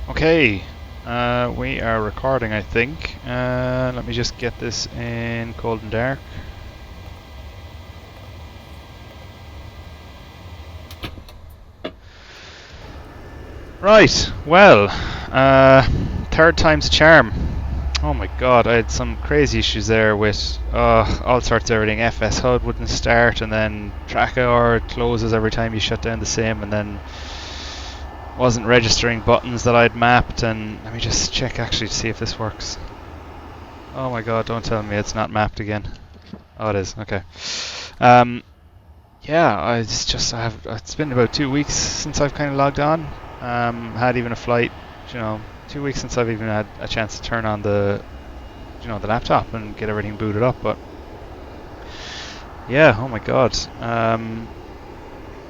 Okay, we are recording, I think. Let me just get this in cold and dark. Right, well, third time's a charm. Oh my god, I had some crazy issues there with all sorts of everything. FSHud wouldn't start, and then Tracker closes every time you shut down the sim, and then wasn't registering buttons that I'd mapped. And let me just check actually to see if this works. Oh my god, don't tell me it's not mapped again. Oh, it is, okay. Yeah, it's been about 2 weeks since I've kind of logged on. Had even a flight, 2 weeks since I've even had a chance to turn on the laptop and get everything booted up. But yeah, oh my god.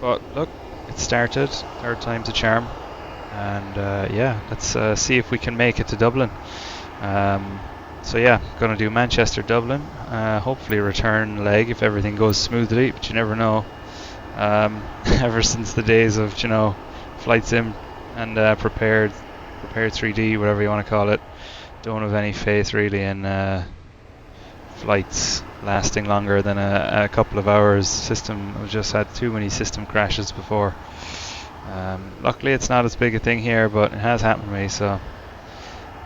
But look, it started. Third time's a charm. And yeah, let's see if we can make it to Dublin. So yeah, gonna do Manchester, Dublin. Hopefully return leg if everything goes smoothly, but you never know. Ever since the days of flight sim and prepared 3D, whatever you want to call it, don't have any faith really in flights lasting longer than a couple of hours. I've just had too many system crashes before. Luckily it's not as big a thing here, but it has happened to me. So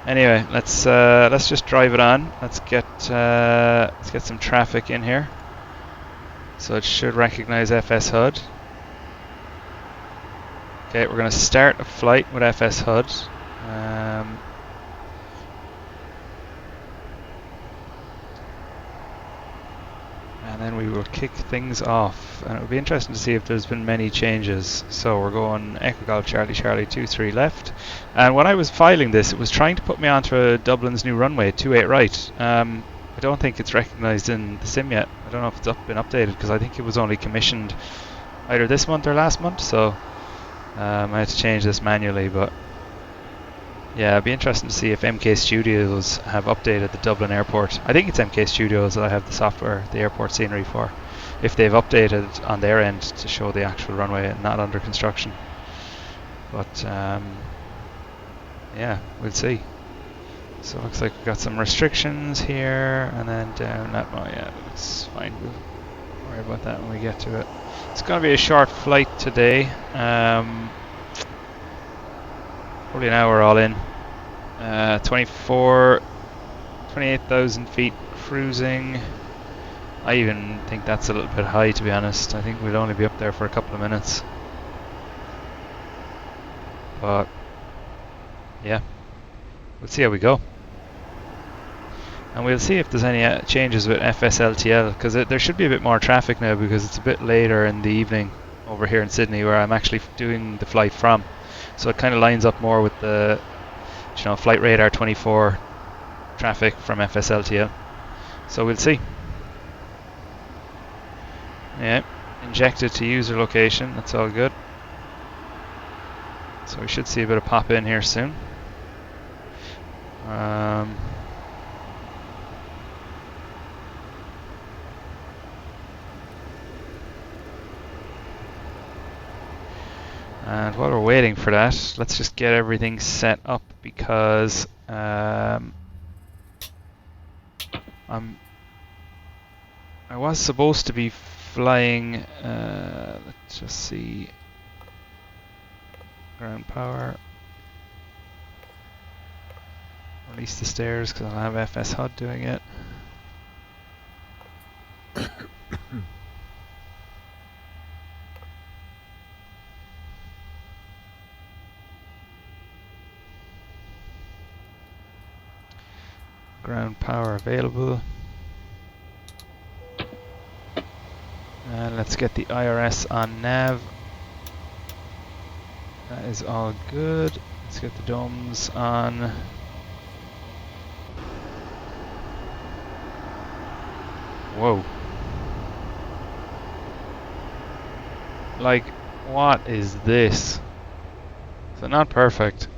anyway, let's just drive it on. Let's get some traffic in here. So it should recognize FSHud. Okay, we're going to start a flight with FSHud. And then we will kick things off. And it will be interesting to see if there's been many changes. So we're going Echo Golf Charlie Charlie 23 left. And when I was filing this, it was trying to put me onto Dublin's new runway, 28 right. I don't think it's recognised in the sim yet. I don't know if it's been updated, because I think it was only commissioned either this month or last month. So I had to change this manually. But yeah, it'd be interesting to see if MK Studios have updated the Dublin airport. I think it's MK Studios that I have the software, the airport scenery for. If they've updated on their end to show the actual runway and not under construction. But yeah, we'll see. So it looks like we've got some restrictions here, and then down that. Oh yeah, it looks fine. We'll worry about that when we get to it. It's going to be a short flight today. Probably an hour all in. 28,000 feet cruising. I even think that's a little bit high, to be honest. I think we'll only be up there for a couple of minutes. But yeah, we'll see how we go. And we'll see if there's any changes with FSLTL, because there should be a bit more traffic now, because it's a bit later in the evening over here in Sydney, where I'm actually doing the flight from. So it kind of lines up more with the Flight Radar 24 traffic from FSLTL. So we'll see. Yeah, injected to user location, that's all good. So we should see a bit of pop in here soon. And while we're waiting for that, let's just get everything set up, because I was supposed to be flying, let's just see, ground power, release the stairs because I'll have FSHud doing it. Ground power available. And let's get the IRS on nav. That is all good. Let's get the domes on. Whoa. Like, what is this? So not perfect.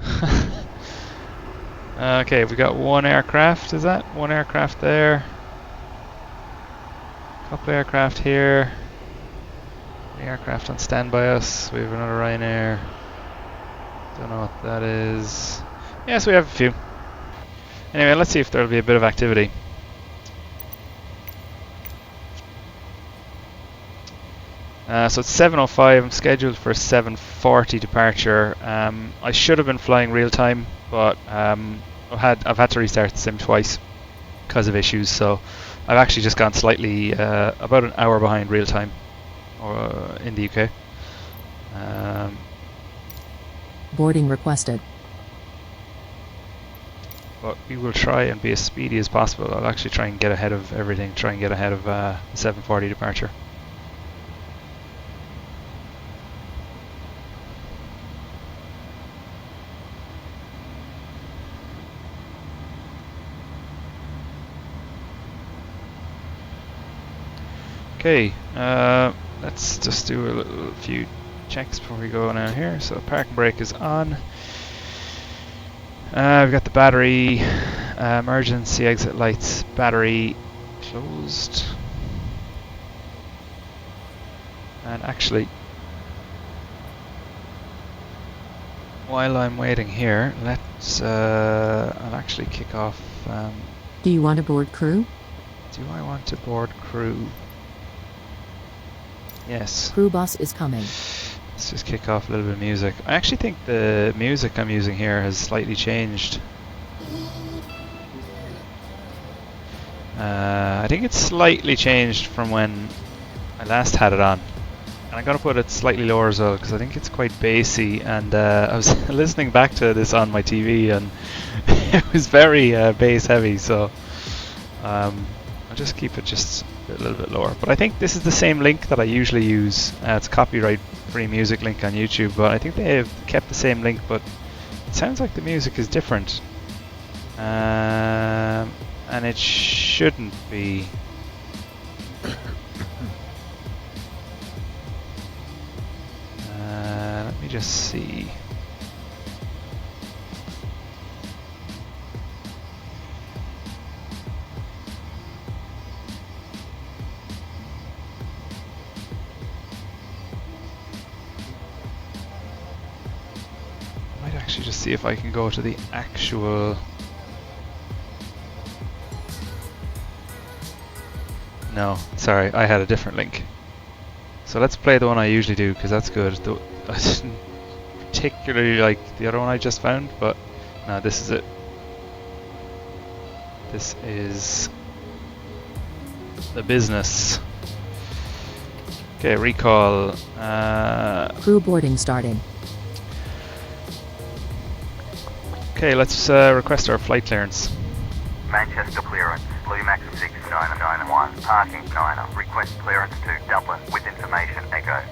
Okay, we got one aircraft, is that? One aircraft there. Couple aircraft here. The aircraft on standby us. We have another Ryanair. Don't know what that is. Yes, we have a few. Anyway, let's see if there'll be a bit of activity. So it's 7:05. I'm scheduled for a 7:40 departure. I should have been flying real time, but I've had to restart the sim twice because of issues. So I've actually just gone slightly about an hour behind real time, or in the UK. Boarding requested. But we will try and be as speedy as possible. I'll actually try and get ahead of everything. Try and get ahead of the 7:40 departure. Okay, let's just do a few checks before we go now here. So parking brake is on. We've got the battery, emergency exit lights, battery closed. And actually, while I'm waiting here, let's, I'll actually kick off. Do you want to board crew? Do I want to board crew? Yes. Crew bus is coming. Let's just kick off a little bit of music. I actually think the music I'm using here has slightly changed. I think it's slightly changed from when I last had it on. And I'm going to put it slightly lower as well because I think it's quite bassy, and I was listening back to this on my TV and it was very bass heavy, so I'll just keep it just a little bit lower. But I think this is the same link that I usually use. It's a copyright-free music link on YouTube, but I think they have kept the same link, but it sounds like the music is different. And it shouldn't be. Let me just see. Actually just see if I can go to the actual. No, sorry, I had a different link. So let's play the one I usually do because that's good. I didn't particularly like the other one I just found, but no, this is it. This is the business. Okay, recall. Crew boarding starting. Okay, let's request our flight clearance. Manchester clearance, Bluemax 6991, parking 9, request clearance to Dublin with information echo.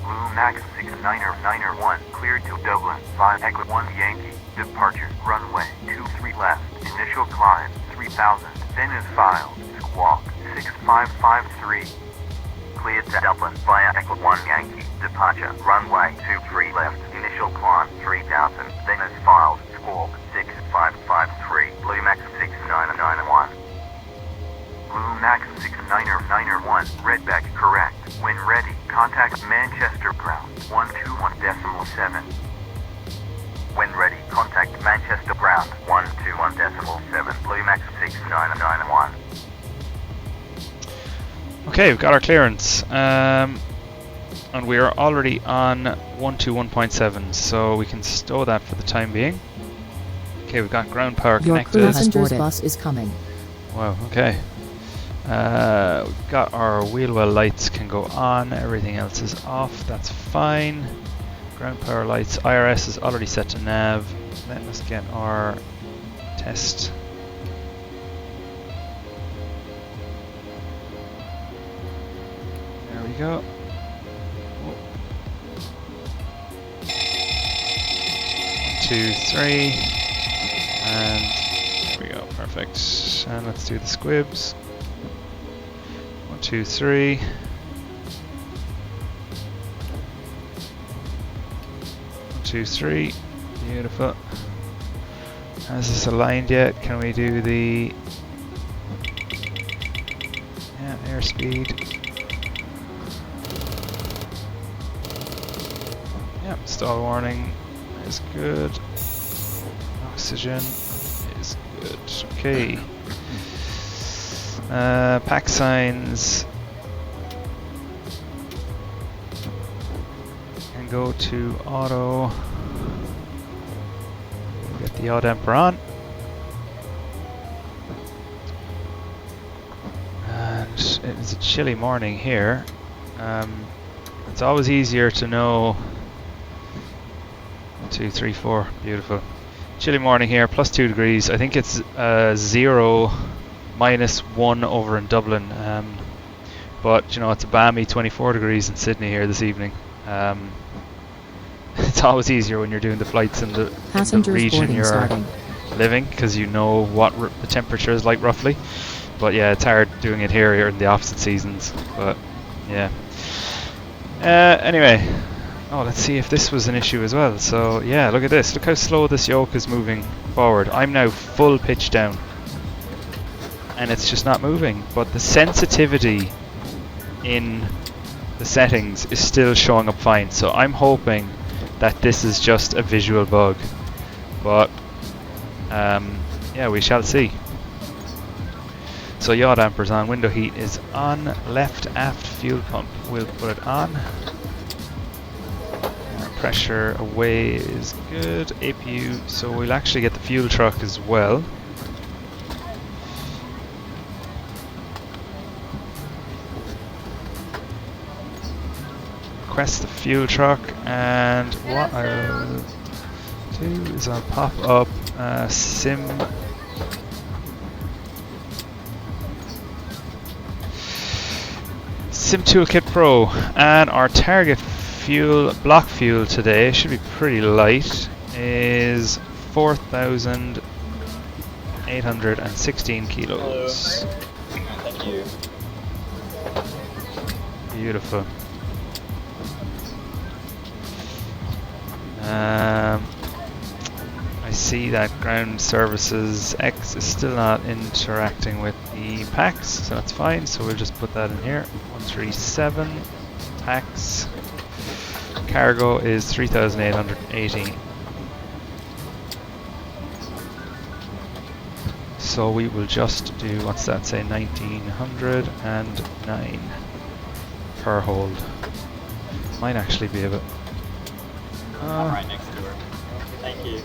Bluemax 6991, cleared to Dublin, 5 Echo 1 Yankee, departure, runway 23 left, initial climb 3000, then is filed, squawk 6553. Cleared to Dublin via Echo 1 Yankee, departure, runway 23 left, initial climb 3000, then is filed, squawk 6553, Bluemax 6991. Bluemax 6991, Redback correct. When ready, contact Manchester ground 121.7. When ready, contact Manchester ground 121.7, Bluemax 6991. Okay, we've got our clearance, and we are already on 121.7, so we can stow that for the time being. Okay, we've got ground power connected. Your passenger's bus is coming. Wow, okay. We've got our wheel well lights can go on, everything else is off, that's fine. Ground power lights, IRS is already set to nav. Let us get our test. There we go. Oh. 1, 2, 3, and there we go, perfect. And let's do the squibs. 1, 2, 3. 1, 2, 3. Beautiful. Is this aligned yet? Can we do the airspeed? Yeah, stall warning is good. Oxygen is good. Okay. Pack signs. And go to auto. Get the odd emperor on. And it is a chilly morning here. It's always easier to know. 2, 3, 4. Beautiful. Chilly morning here, plus 2 degrees. I think it's 0, -1 over in Dublin. But you know, it's a balmy 24 degrees in Sydney here this evening. It's always easier when you're doing the flights in the region you're living, because you know what the temperature is like roughly. But yeah, it's hard doing it here in the opposite seasons. But yeah. Anyway, let's see if this was an issue as well. So yeah, look at this. Look how slow this yoke is moving forward. I'm now full pitch down, and it's just not moving. But the sensitivity in the settings is still showing up fine. So I'm hoping that this is just a visual bug. But yeah, we shall see. So yaw dampers on, window heat is on, left aft fuel pump, we'll put it on. Pressure away is good, APU, so we'll actually get the fuel truck as well. Request the fuel truck, and what I'll do is I'll pop up SimToolkitPro, and our target fuel, block fuel today should be pretty light, is 4,816 kilos. Thank you. Beautiful. I see that ground services X is still not interacting with the packs, so that's fine. So we'll just put that in here. 137 packs. Cargo is 3,880. So we will just do, what's that say, 1,909 per hold. Might actually be a bit. I'm right next to her. Thank you.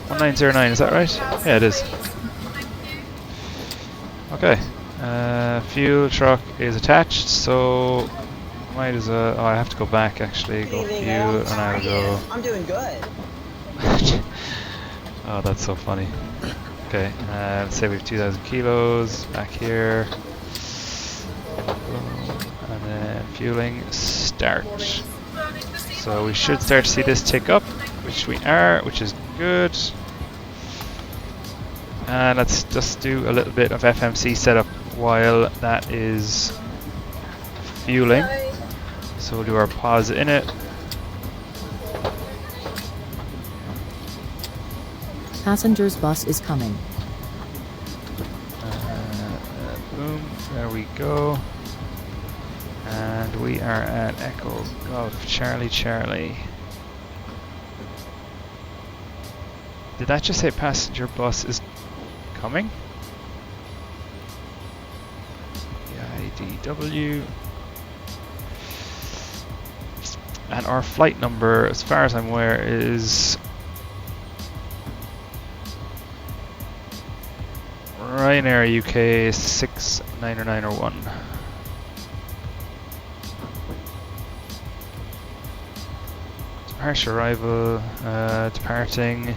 1909, is that right? Yeah, it is. Okay. Fuel truck is attached, so might as well. Oh, I have to go back actually. Go fuel, and I'll go. I'm doing good. Oh, that's so funny. Okay, let's say we have 2,000 kilos back here. And then fueling, start. So we should start to see this tick up, which we are, which is good. And let's just do a little bit of FMC setup while that is fueling. So we'll do our pause in it. Passengers bus is coming. Boom, there we go. And we are at Echo Golf Charlie Charlie. Did that just say passenger bus is coming? EIDW. And our flight number, as far as I'm aware, is Ryanair UK 69901. Harsh arrival, departing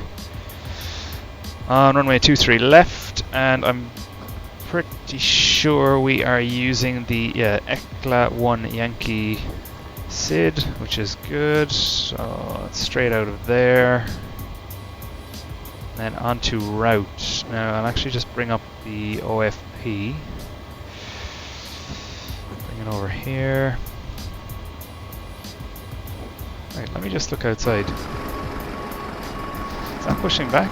on runway 23 left, and I'm pretty sure we are using the ECLA 1 Yankee SID, which is good. So it's straight out of there. Then onto route. Now I'll actually just bring up the OFP. Bring it over here. Right, let me just look outside. Is that pushing back?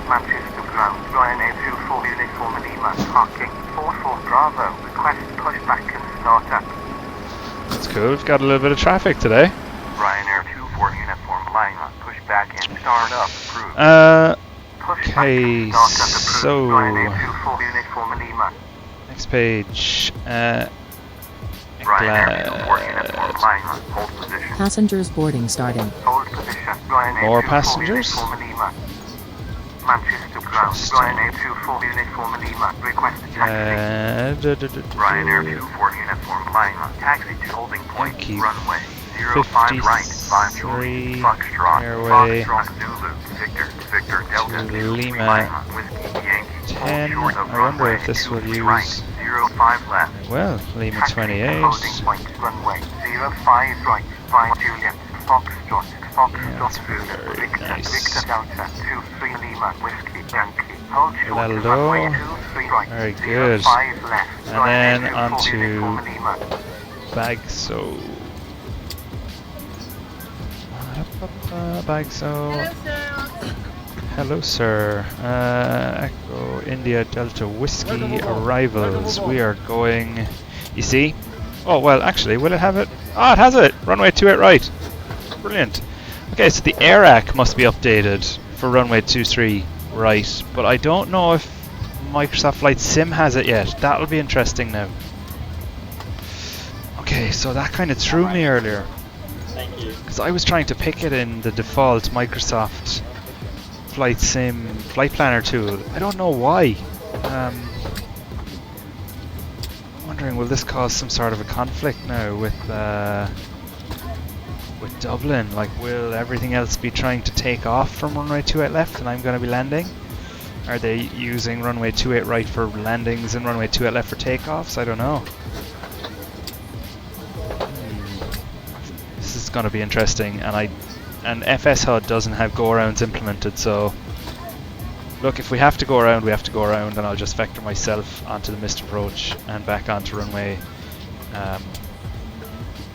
Manchester ground, Ryanair 24 uniform and EMA parking, 44 Bravo, request pushback and start up. That's cool. We've got a little bit of traffic today. Ryanair 24 uniform Lima. Pushback and start up. Approved. Okay, Pushback, so Ryanair 24 uniform Lima. next page. Ryanair 24 uniform Lima. Hold position. Passengers boarding starting. Hold position. Ryanair More 24 passengers? uniform Lima. Manchester ground. Ryanair 24 uniform Lima. Request taxi. Ryanair 24 uniform Lima. Taxi to holding point. Yankee Runway 05 right. 5 Julie. 53 Foxtrot. Airway Foxtrot Zulu. Victor Delta. to 23 Lima Whiskey Yankee. 10. Hold short of I wonder runway if this will 23 right. use. 05 left. Well, Lima Taxi to 28. holding point. Runway 05 right. 5 Juliet. Foxtrot. Foxtrot Zulu. very Victor. nice. Victor Delta. 23 Lima. Whiskey Yankee. Hold short of Hello. runway 23 right. Very good. 05 left. And then Ryanair on 24 to uniform Lima. Bagso. Bagso. Hello, sir. Echo India Delta Whiskey arrivals. We are going. You see? Oh well, actually, will it have it? Oh, it has it. Runway 28 right. Brilliant. Okay, so the AirAC must be updated for runway 23 right, but I don't know if Microsoft Flight Sim has it yet. That'll be interesting now. Okay, so that kind of threw me earlier. Thank you. Because I was trying to pick it in the default Microsoft Flight Sim Flight Planner tool. I don't know why. Wondering, will this cause some sort of a conflict now with Dublin? Like, will everything else be trying to take off from runway 28 left and I'm going to be landing? Are they using runway 28 right for landings and runway 28 left for takeoffs? I don't know. This is going to be interesting, and FSHud doesn't have go-arounds implemented, so look, if we have to go around, we have to go around, and I'll just vector myself onto the missed approach and back onto runway.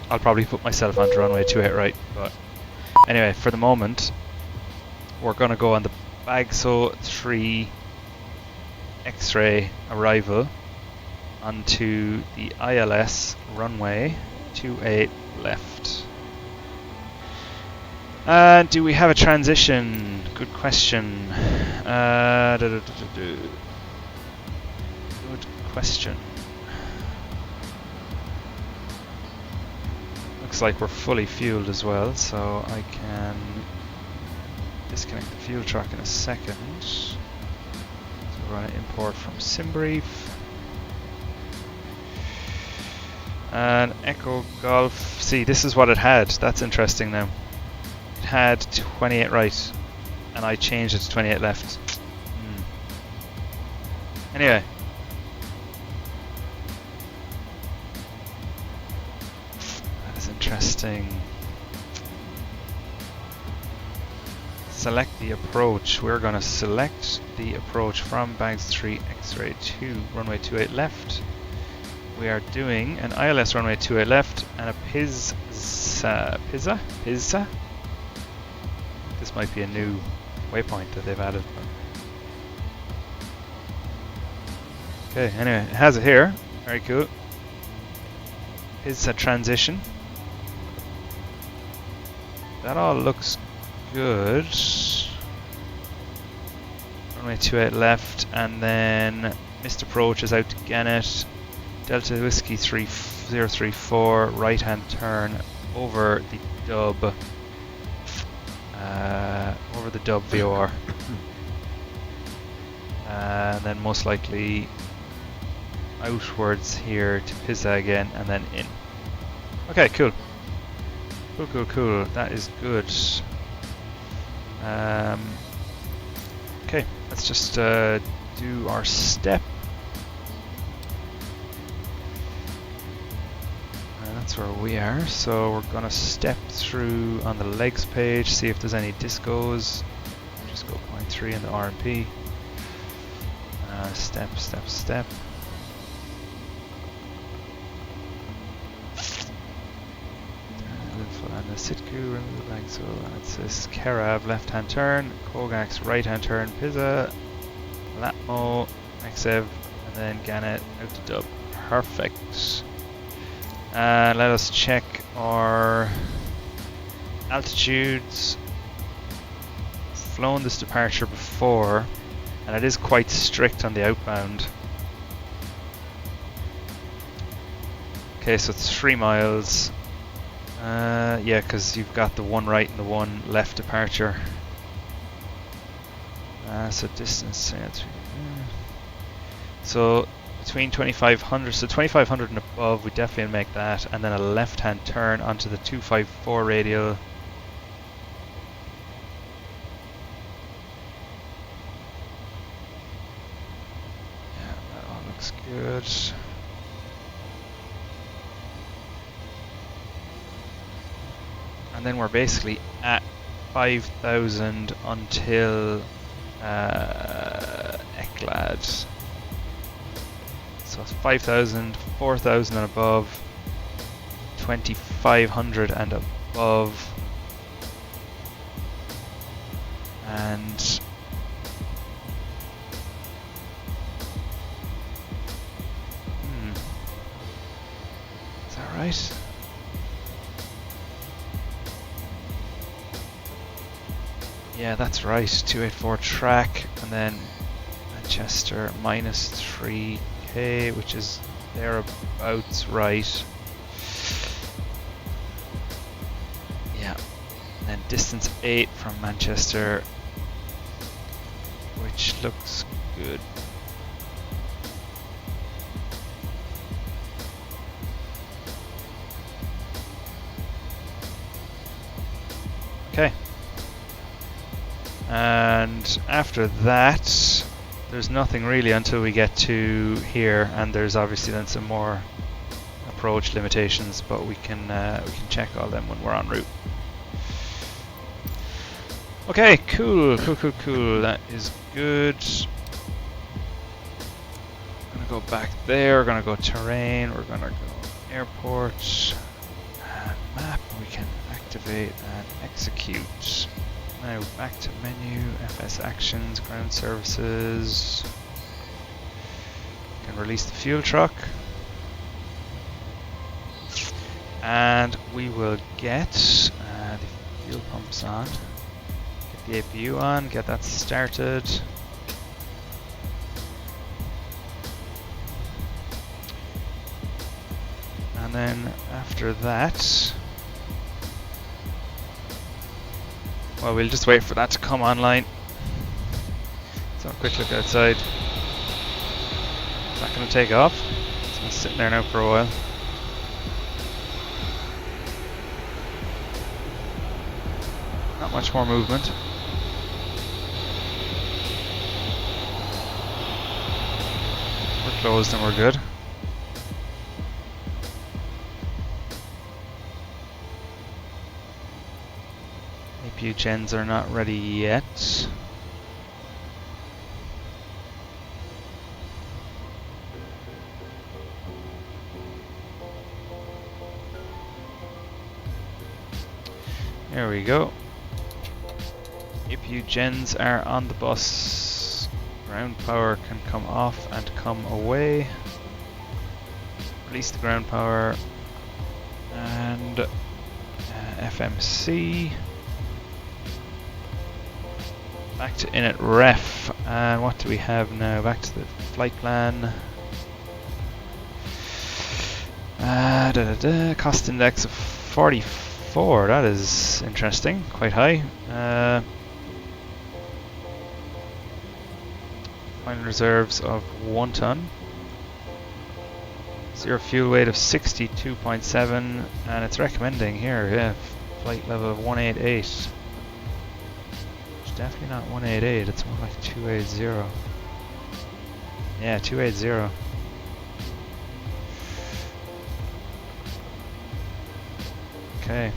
I'll probably put myself onto runway 28 right, but anyway, for the moment, we're going to go on the Bagso 3 X-ray arrival onto the ILS runway 28 left. Do we have a transition? Good question. Good question. Looks like we're fully fueled as well, so I can disconnect the fuel truck in a second. So we're going to import from SimBrief. And Echo Golf. See, this is what it had. That's interesting now. It had 28 right, and I changed it to 28 left. Anyway. That is interesting. Select the approach. We're going to select the approach from Bags 3 X-ray to runway 28 left. We are doing an ILS runway 28 left and a Pizza? This might be a new waypoint that they've added. Okay, anyway, it has it here. Very cool. Pizza transition. That all looks good. Runway 28 left, and then missed approach is out to Gannett. Delta Whiskey 3034, right hand turn over the dub. Over the dub VOR. And then most likely outwards here to Pizza again, and then in. Okay, cool. Cool. That is good. Okay, let's just do our step. That's where we are, so we're gonna step through on the legs page, see if there's any discos. Just go 0.3 in the RMP. Step. And the Sitku, remove the leg, so that's this Kerav left hand turn, Kogax right hand turn, Pizza, Latmo, Maxev, and then Gannett out to dub. Perfect. Let us check our altitudes. Flown this departure before, and it is quite strict on the outbound. Okay, so it's 3 miles. Yeah, because you've got the one right and the one left departure. So distance. So between 2500, so 2500 and above, we definitely make that, and then a left-hand turn onto the 254 radial. Yeah, that all looks good. And then we're basically at 5,000 until Eklad. So it's 5,000, 4,000 and above, 2,500 and above, and is that right? Yeah, that's right. 284 track, and then Manchester minus 3k, which is thereabouts right. Yeah, and then distance 8 from Manchester, which looks good. Okay. And after that, there's nothing really until we get to here, and there's obviously then some more approach limitations, but we can check all them when we're en route. Okay, cool. That is good. Gonna go back there. We're gonna go terrain. We're gonna go airport. And map. We can activate and execute. Now back to menu, FS actions, ground services. Can release the fuel truck. And we will get the fuel pumps on. Get the APU on, get that started. And then after that, well, we'll just wait for that to come online. Let's have a quick look outside. It's not going to take off. It's been sitting there now for a while. Not much more movement. We're closed and we're good. APU gens are not ready yet. There we go. APU gens are on the bus. Ground power can come off and come away. Release the ground power. And FMC. Back to init ref, and what do we have now? Back to the flight plan. Cost index of 44, that is interesting, quite high. Final reserves of 1 ton. Zero fuel weight of 62.7, and it's recommending here, yeah, flight level of 188. Definitely not 188, it's more like 280. Yeah, 280. Okay.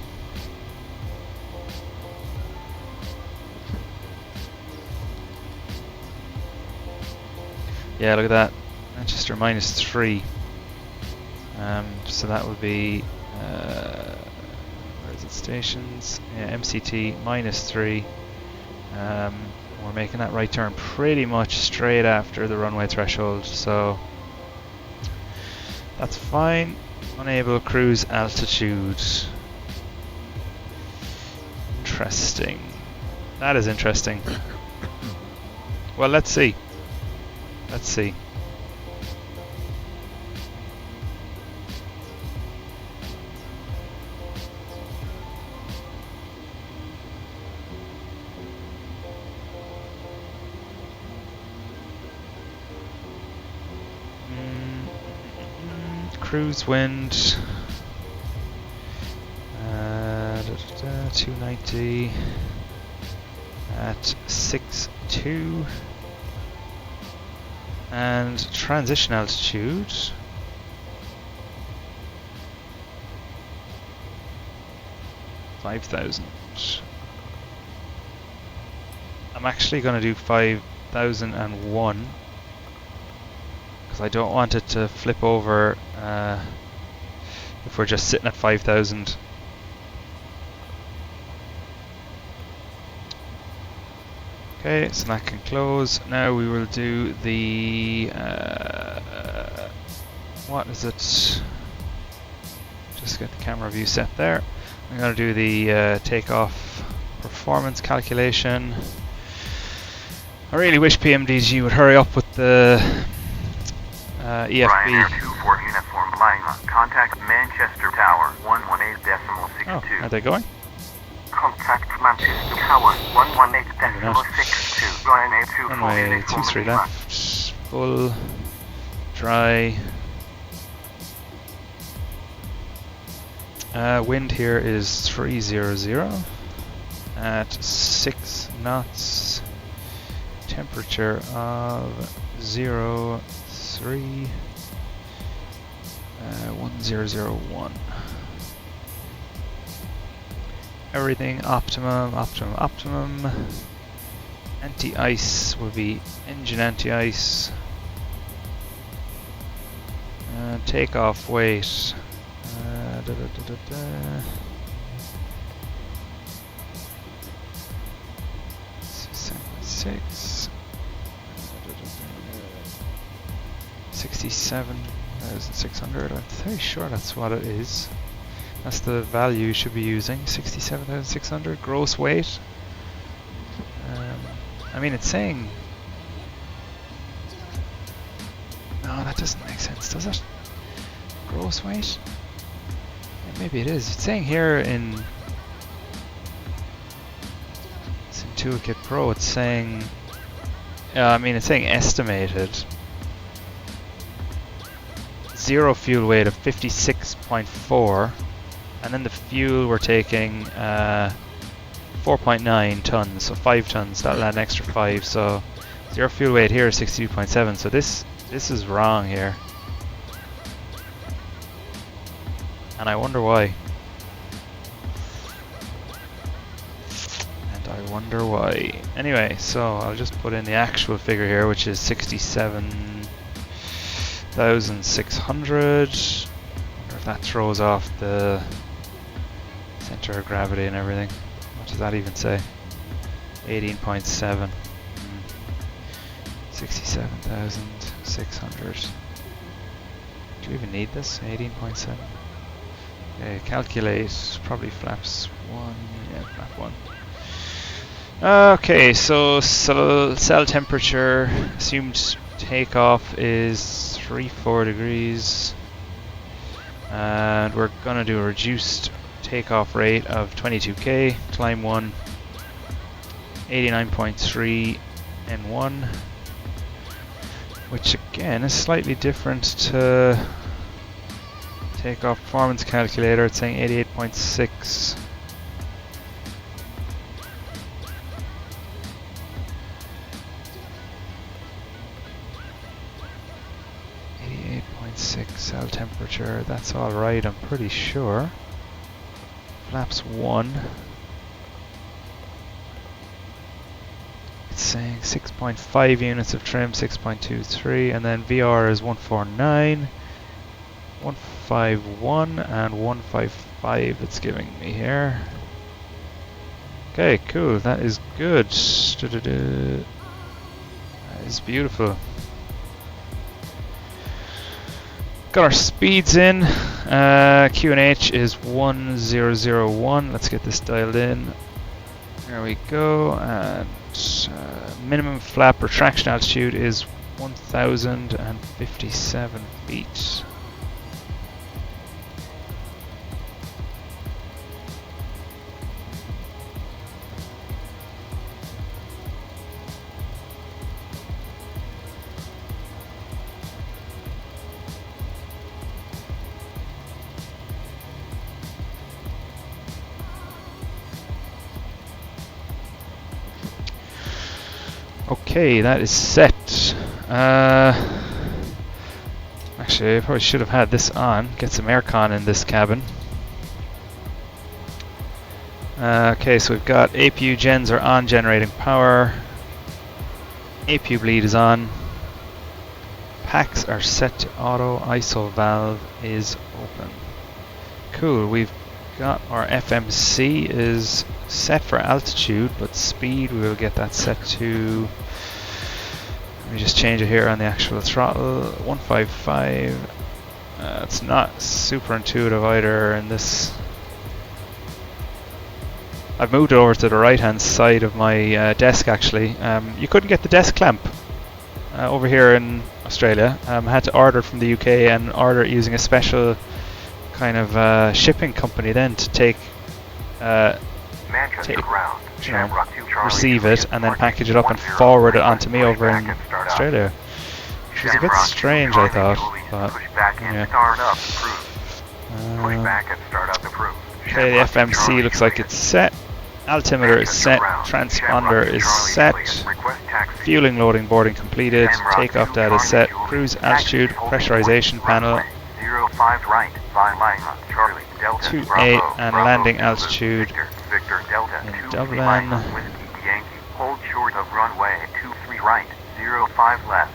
Yeah, look at that. Manchester minus 3. So that would be, where is it, stations? Yeah, MCT minus 3. We're making that right turn pretty much straight after the runway threshold, so that's fine. Unable cruise altitude. Interesting. That is interesting. Well, let's see. Let's see. Cruise wind. 290 at 6.2. And transition altitude. $5,000. I'm actually going to do 5,001 because I don't want it to flip over if we're just sitting at 5,000. Okay, so that can close. Now we will do the what is it? Just get the camera view set there. I'm going to do the takeoff performance calculation. I really wish PMDG would hurry up with the EFB. Ryanair 24 uniform Lima. Contact Manchester Tower 118.62. Oh, are they going? Contact Manchester Tower 118.62. Ryanair 24 Runway uniform 23 Lima. left. Full. Dry. Wind here is 300 at 6 knots. Temperature of 03 1001. Everything optimum, optimum, optimum. Anti-ice will be engine anti-ice. Takeoff weight. 6. 67,600. I'm very sure that's what it is. That's the value you should be using. 67,600 gross weight. I mean, it's saying. No, that doesn't make sense, does it? Gross weight? Yeah, maybe it is. It's saying here in SimToolkitPro, it's saying. I mean, it's saying estimated. Zero fuel weight of 56.4, and then the fuel we're taking 4.9 tons, so 5 tons. That'll add an extra 5. So zero fuel weight here is 62.7. So this is wrong here, and I wonder why. Anyway, so I'll just put in the actual figure here, which is 67,600. Wonder if that throws off the center of gravity and everything. What does that even say? 18.7. 67,600. Do you even need this? 18.7. Okay, calculate. Probably flaps 1. Yeah, flap 1. Okay, so cell temperature, assumed takeoff is 34 degrees, and we're gonna do a reduced takeoff rate of 22k, climb 1, 89.3 N1, which again is slightly different to takeoff performance calculator. It's saying 88.6. 6 cell temperature, that's alright, I'm pretty sure. Flaps 1. It's saying 6.5 units of trim, 6.23, and then VR is 149, 151, and 155 it's giving me here. Okay, cool, that is good. That is beautiful. Got our speeds in. QNH is 1001. Let's get this dialed in. There we go. And minimum flap retraction altitude is 1057 feet. Okay, that is set. Actually, I probably should have had this on. Get some aircon in this cabin. Okay, so we've got APU gens are on, generating power. APU bleed is on. Packs are set to auto. ISO valve is open. Cool, we've got our FMC is set for altitude, but speed we will get that set to, let me just change it here on the actual throttle, 155. It's not super intuitive either in this. I've moved it over to the right hand side of my desk actually. You couldn't get the desk clamp over here in Australia. I had to order it from the UK and order it using a special kind of shipping company then to take receive it and then package it up and forward it onto me over in Australia, which was a bit strange I thought, but yeah. Okay, the FMC looks like it's set, altimeter is set, transponder is set, fueling, loading, boarding completed, takeoff data is set, cruise altitude, pressurization panel 05 right, 28 and landing altitude in Dublin. Hold short of runway 23 right, 05 left.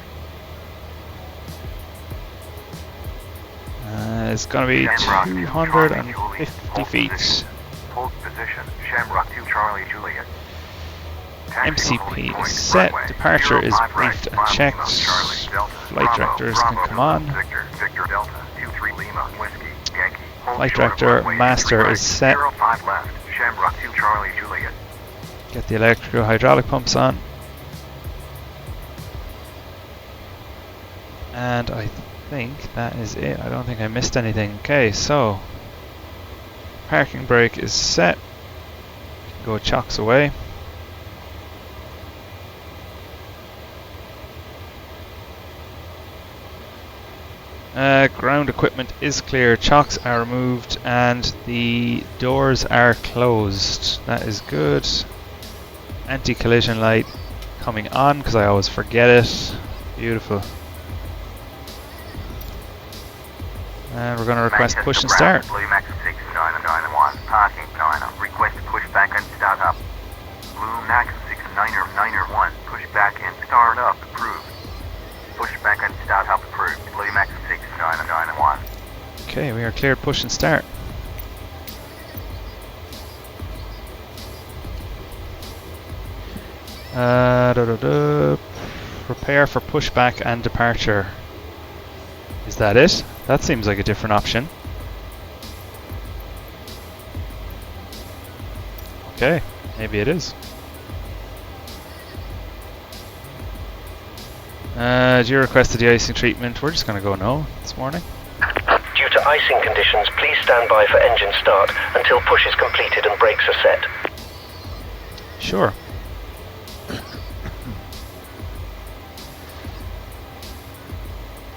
It's going to be 250 feet. Hold position, Shamrock 2 Charlie Juliet. MCP is set, departure is briefed and checked, flight directors can come on. Flight director master is set. Get the electrical hydraulic pumps on. And I think that is it. I don't think I missed anything. Okay, so parking brake is set. Go chocks away. Ground equipment is clear, chocks are removed, and the doors are closed. That is good. Anti-collision light coming on because I always forget it. Beautiful. And we're going to request push and start. Max 6991, parking 9, request pushback and start up. Blue Max 6991, pushback and start up approved. Pushback and start up approved. Blue Max 6991. Okay, we are cleared push and start. Prepare for pushback and departure. Is that it? That seems like a different option. Okay, maybe it is. Do you request the de-icing treatment? We're just going to go no this morning. Due to icing conditions, please stand by for engine start until push is completed and brakes are set. Sure.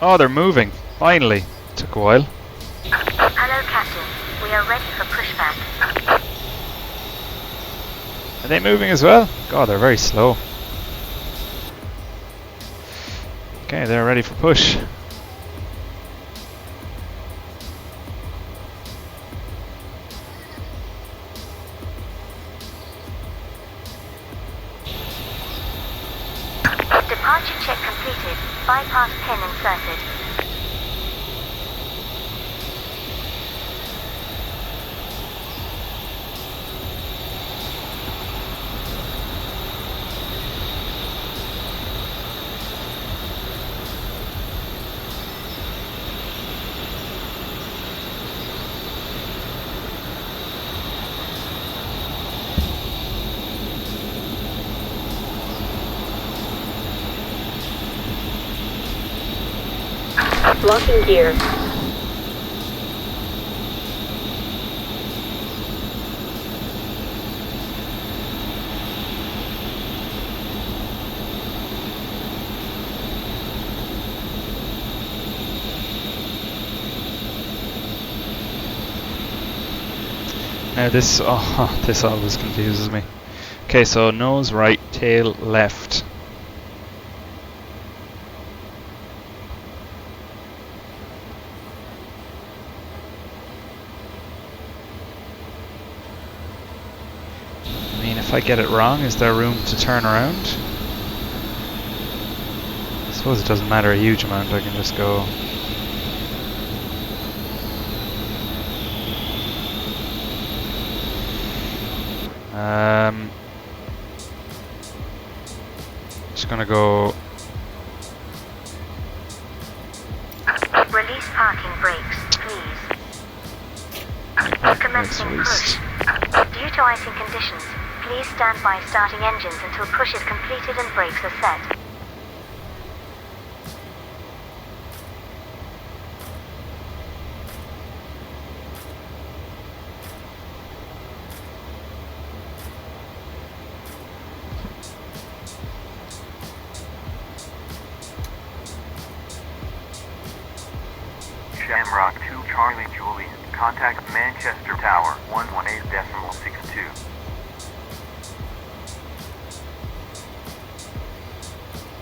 Oh, they're moving. Finally. Took a while. Hello, Captain. We are ready for pushback. Are they moving as well? God, they're very slow. Okay, they're ready for push. Departure check completed. Bypass pin inserted. Locking gear. Now this always confuses me. Okay, so nose right, tail left. I mean, if I get it wrong, is there room to turn around? I suppose it doesn't matter a huge amount, I can just go. Just gonna go. Release parking brakes, please. Commencing push. Due to icing conditions, please stand by starting engines until push is completed and brakes are set. Shamrock 2 Charlie Juliet. Contact Manchester Tower 118.62.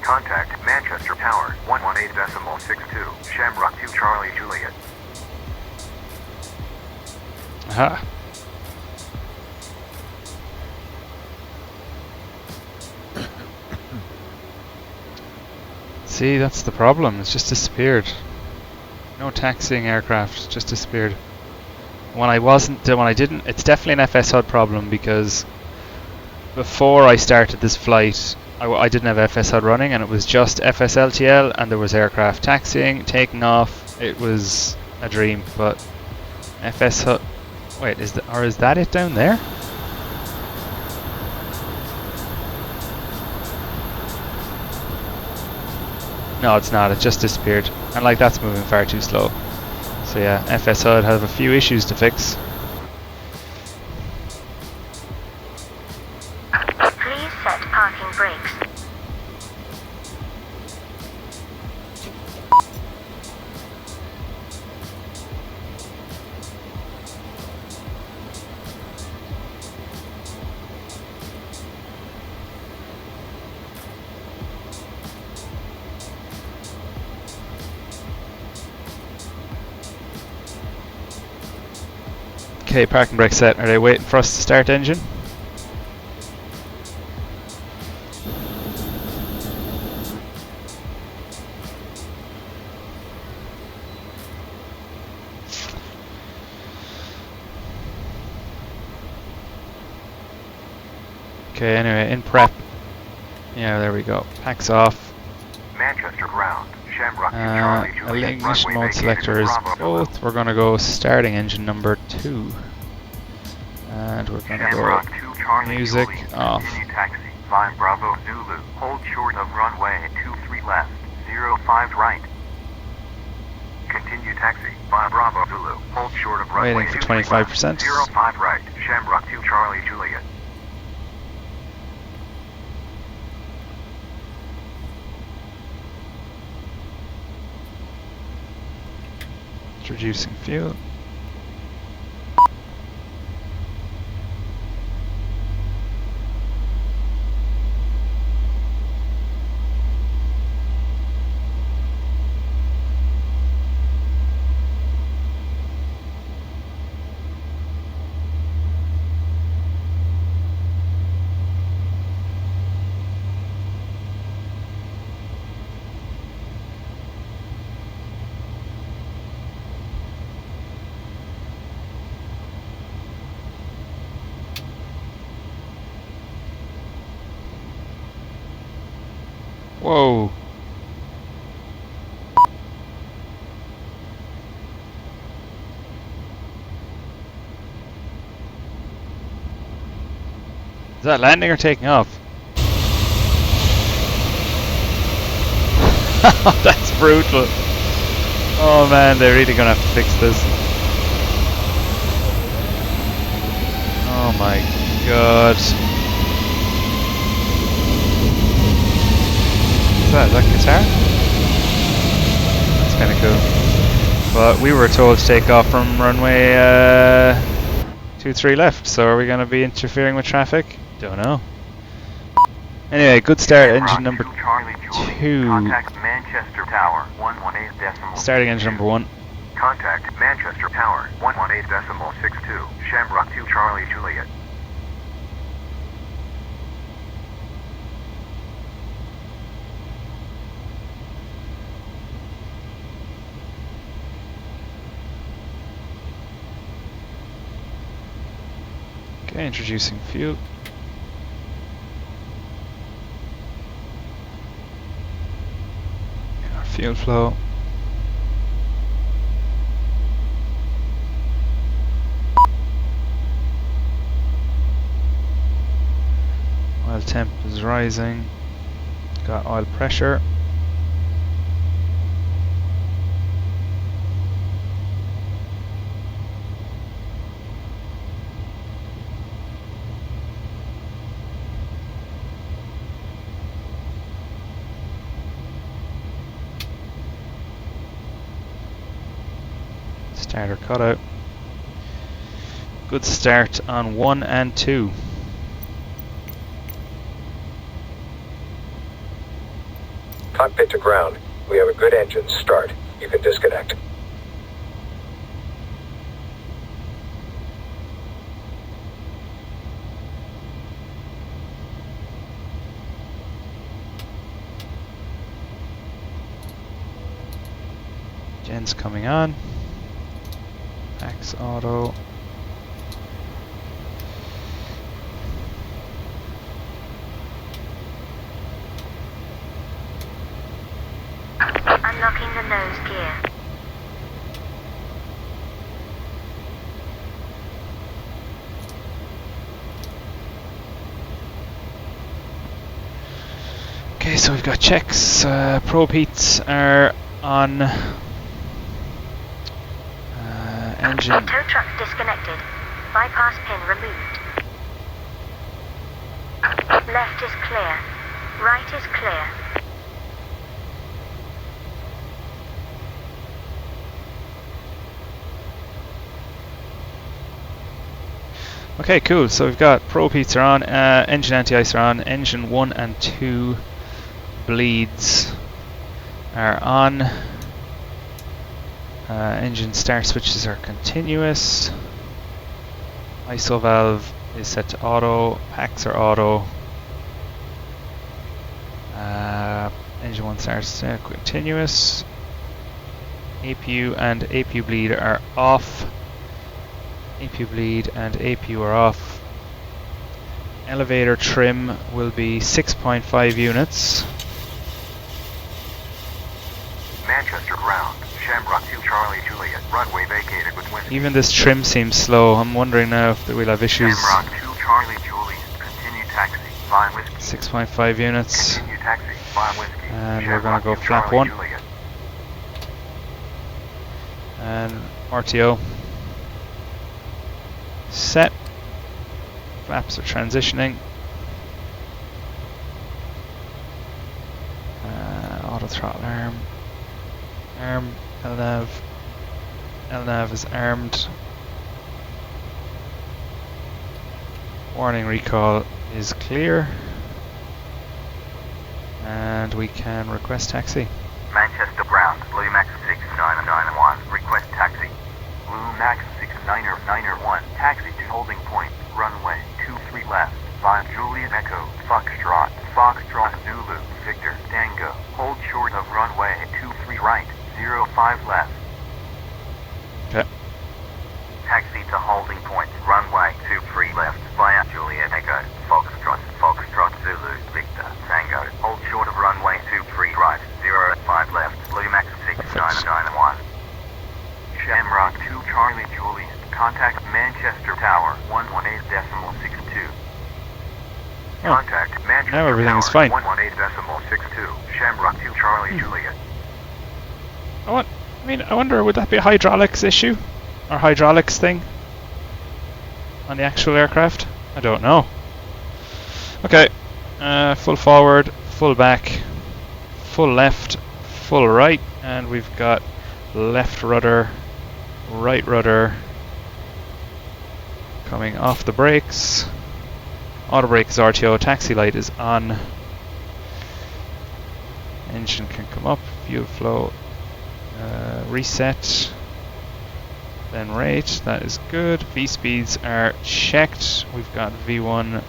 Contact Manchester Tower 118.62. Shamrock 2 Charlie Juliet. Aha. See, that's the problem. It's just disappeared. No taxiing aircraft, just disappeared. When I didn't, it's definitely an FSHud problem because before I started this flight, I didn't have FSHud running and it was just FSLTL and there was aircraft taxiing, taking off. It was a dream, but FSHud, wait, is that it down there? No, it's not. It just disappeared. And like that's moving far too slow. So yeah, FSHud have a few issues to fix. Please set parking brakes. Okay, parking brake set. Are they waiting for us to start engine? Okay, anyway, in prep. Yeah, there we go. Packs off. Manchester ground. Shamrock 2 Charlie Juliet. Ignition Runway mode vacated selector is Bravo. both. We're going to go starting engine number 2. And we're going to Shamrock 2 go Charlie music Juliet. off. Continue taxi. 5 Bravo Zulu. Hold short of runway 23 left. 05 right. Continue taxi. 5 Bravo Zulu. Hold short of runway Waiting for 23 left. 25%. 05 right. Shamrock 2 Charlie Juliet. Introducing fuel. Whoa. Is that landing or taking off? That's brutal. Oh man, they're really gonna have to fix this. Oh my god. Is that guitar? That's kinda cool. But we were told to take off from runway 23 left, so are we gonna be interfering with traffic? Don't know. Anyway, good start, engine number 2. Contact Manchester Tower, 118.62. Starting engine number 1. Contact Manchester Tower, 118.62. Shamrock 2 Charlie Juliet. Okay, introducing fuel. Our fuel flow. Oil temp is rising. Got oil pressure. Starter cutout. Good start on 1 and 2. Cockpit to ground. We have a good engine start. You can disconnect. Gen's coming on. Max auto. Unlocking the nose gear. Okay, so we've got checks. Probe heats are on. Engine. Tow truck disconnected. Bypass pin removed. Left is clear. Right is clear. Okay, cool. So we've got probe heats are on, engine anti-ice are on, engine 1 and 2 bleeds are on. Engine start switches are continuous. ISO valve is set to auto. Packs are auto. Engine 1 starts continuous. APU and APU bleed are off. APU bleed and APU are off. Elevator trim will be 6.5 units. Manchester ground. Shamrock 2 Charlie Juliet. Runway vacated with wind. Even this trim seems slow. I'm wondering now if we'll have issues. Shamrock 2 Charlie Juliet. Continue taxi. Fine whiskey. 6.5 units. Continue taxi. Fine whiskey. And Shamrock we're going to go 2 flap Charlie 1. Juliet. And RTO. Set. Flaps are transitioning. Auto throttle arm. Arm. LNAV. LNAV is armed. Warning recall is clear. And we can request taxi. Manchester ground. Blue Max 6991. Request taxi. Blue Max 6991. Taxi to holding point. Runway 23 left. 5 Juliet Echo. Foxtrot. Foxtrot Zulu. Victor. Tango. Hold short of runway 23 right. 05 left. Okay. Taxi to holding point. Runway 23 left. Via Juliet Echo. Foxtrot. Foxtrot Zulu. Victor. Tango. Hold short of runway 23 right. 05 left. Blue Max 6991. Shamrock 2 Charlie Juliet. Contact Manchester Tower 118.62. Contact Manchester now everything Tower is fine. 118.62. Shamrock 2 Charlie Juliet. Oh, what? I mean, I wonder, would that be a hydraulics issue? Or hydraulics thing? On the actual aircraft? I don't know. Okay. Full forward, full back, full left, full right, and we've got left rudder, right rudder coming off the brakes. Auto brake is RTO, taxi light is on. Engine can come up, fuel flow, reset, then rate, that is good. V speeds are checked. We've got V1.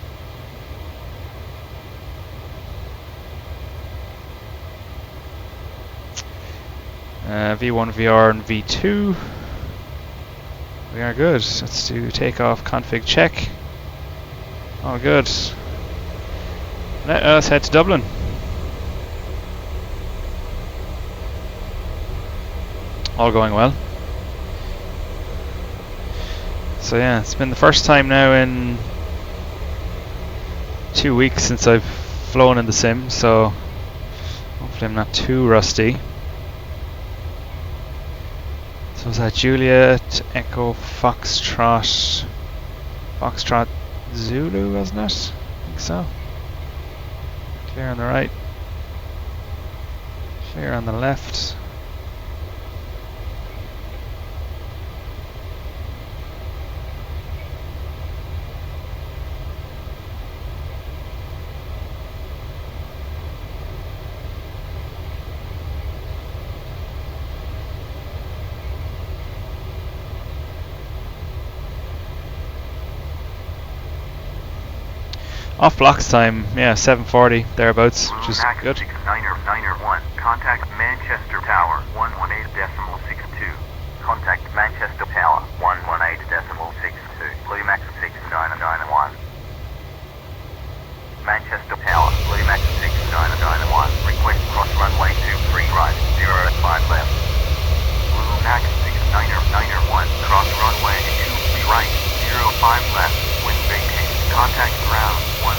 V1, VR, and V2. We are good. Let's do takeoff config check. All good. Let us head to Dublin. All going well. So yeah, it's been the first time now in 2 weeks since I've flown in the sim, so hopefully I'm not too rusty. So was that Juliet, Echo, Foxtrot, Zulu, wasn't it? I think so. Clear on the right. Clear on the left. Off blocks time, yeah, 7:40 thereabouts, which is good. 6991, contact Manchester Tower 118.62. Contact Manchester Tower 118.62. Blue Max 6991. Manchester Tower, Blue Max 6991. Request cross runway 23 right, 0 at 5 left. Blue Max 6991, cross runway 23 right, 0 5 left. Wind vacate. Contact ground 121.7.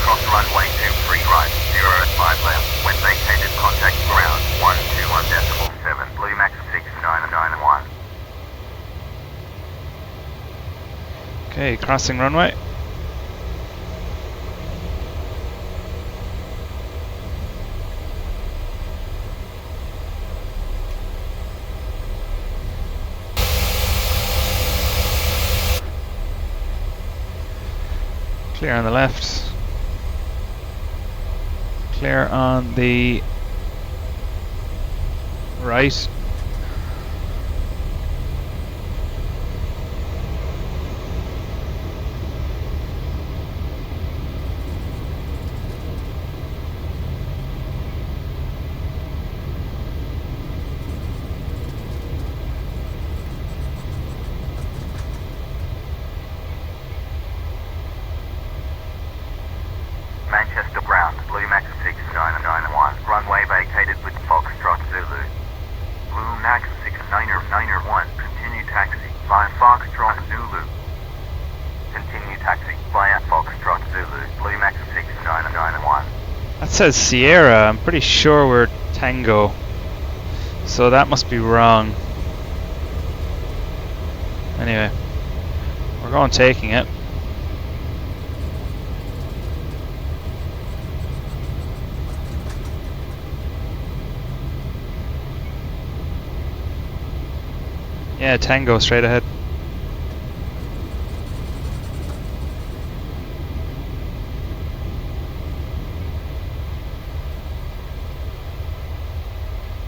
Cross runway 23 right, 0 at 5 left. When vacated, contact ground 121.7. Blue Max 6991. Okay, crossing runway. Clear on the left. Clear on the right. Manchester ground, Blue Max 6991. Runway vacated with Foxtrot Zulu. Blue Max 6991. Continue taxi via Foxtrot Zulu. Continue taxi via Foxtrot Zulu. Blue Max 6991. That says Sierra. I'm pretty sure we're Tango. So that must be wrong. Anyway, we're going taking it. Yeah, Tango straight ahead.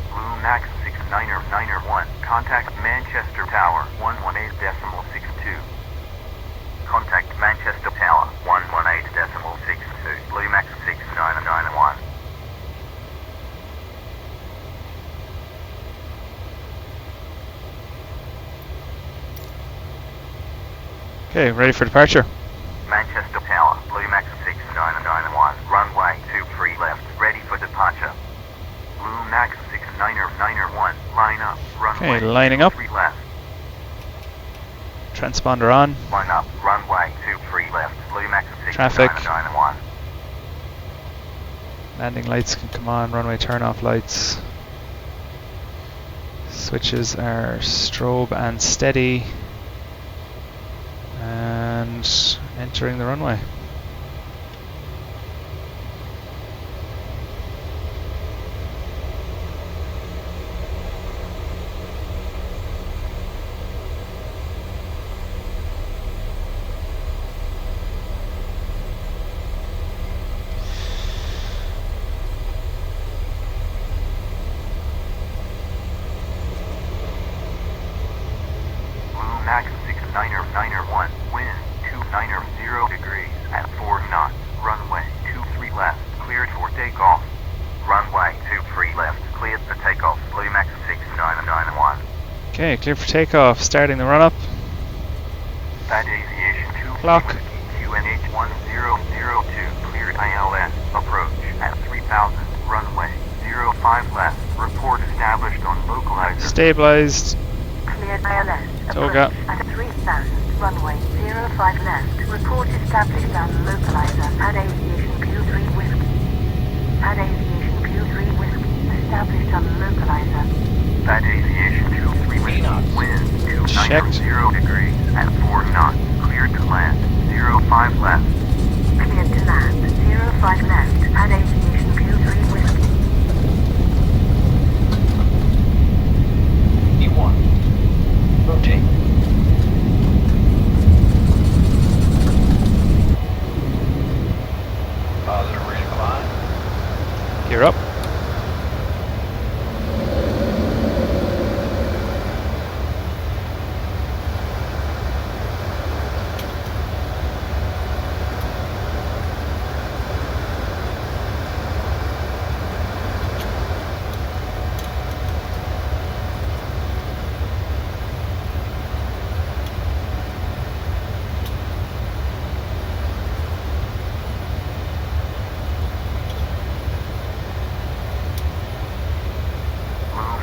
Blue Max 6991. Contact Manchester Tower 118.62. Contact Manchester Tower 118.62. Blue Max 6991. Okay, ready for departure. Manchester Tower, Blue Max 6991. Runway 23 left, ready for departure. Blue Max 6991. Line up. Runway Okay, lining up. 23 left. Transponder on. Line up. Runway 23 left. Blue Max Traffic. 6991. Landing lights can come on. Runway turn off lights. Switches are strobe and steady. And entering the runway. Max 6991, wind 290 degrees at 4 knots, runway 23 left, cleared for takeoff. Runway 23 left, cleared for takeoff, Blue Max 6991. Okay, clear for takeoff, starting the run up. Bad Aviation 2 Clock. QNH 1002, cleared ILS, approach at 3000, runway 05 left, report established on localizer. Stabilized. Cleared ILS. Toga. At 3000, runway 05 left. Report established on localizer. Had Aviation Q3 Whiskey. Had Aviation Q3 Whiskey. Established on localizer. Bad Aviation 23 Whiskey. Wind 290 degrees at 4 knots. Cleared to land. 05 left. Cleared to land. 05 left. Had Aviation Q3 Whiskey. E1. Rotate. Positive rate of climb. Gear up.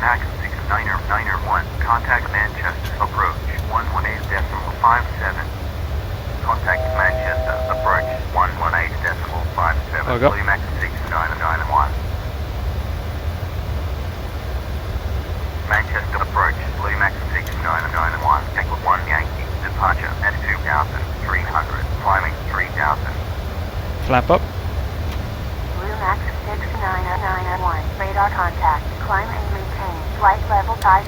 Max 6991, contact Manchester, approach 118.57. Contact Manchester, approach 118.57. Log up. Blue Max 6991. Manchester approach, Blue Max 6991, Echo 1 Yankee, departure at 2300, climbing 3000. Flap up. Blue Max 6991. Radar contact. Climb and maintain. Flight level 50.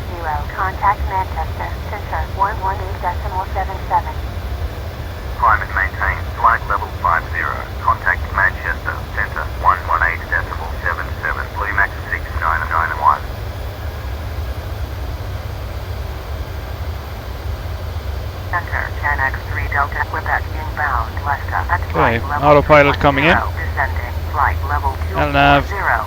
Contact Manchester. Center 118.77. Climb and maintain. Flight level 50. Contact Manchester. Center 118.77. Blue Max 6991. Center 10x3 Delta Quebec inbound Leicester at Okay, flight level autopilot coming in. Descending. Flight level 240. LNAV,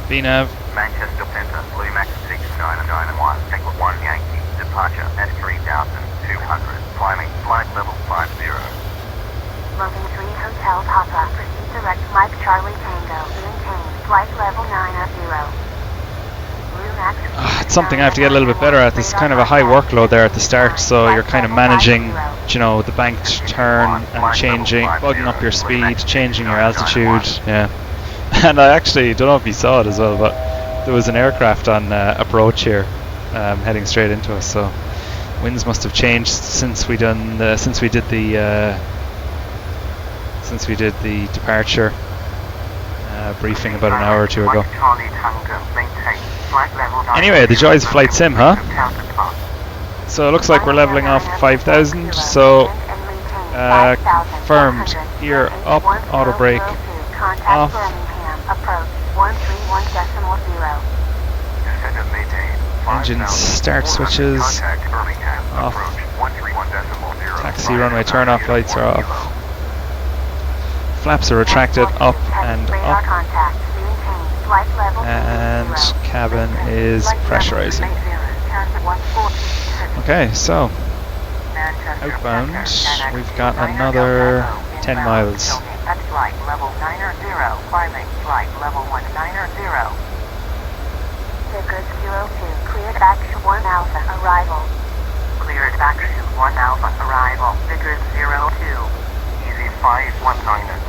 VNAV. Manchester Center, Blue Max 6991, Echo 1 Yankee, departure at 3200, climbing, flight level 50. Loading 3 Hotel Papa. Proceed direct Mike Charlie Tango. Maintain. Flight level 90. Blue Max It's something I have to get a little bit better at. There's kind of a high workload there at the start, so you're kind of managing, you know, the banked turn and changing, bugging up your speed, changing your altitude. Yeah. And I actually don't know if you saw it as well, but there was an aircraft on approach here, heading straight into us. So winds must have changed since we did the departure briefing about an hour or two ago. Anyway, the joys of flight sim, huh? So it looks like we're leveling off 5,000. So confirmed. Gear up, auto brake off. Approach 131.0. Engine start switches off. Taxi runway turn off lights are off. Flaps are retracted up and up. And cabin is pressurizing. Okay, so outbound, we've got another 10 miles. At flight level 90, climbing flight level 190. Vickers 02, cleared action 1 Alpha, arrival. Cleared action 1 Alpha, arrival. Vickers 02. Easy 519,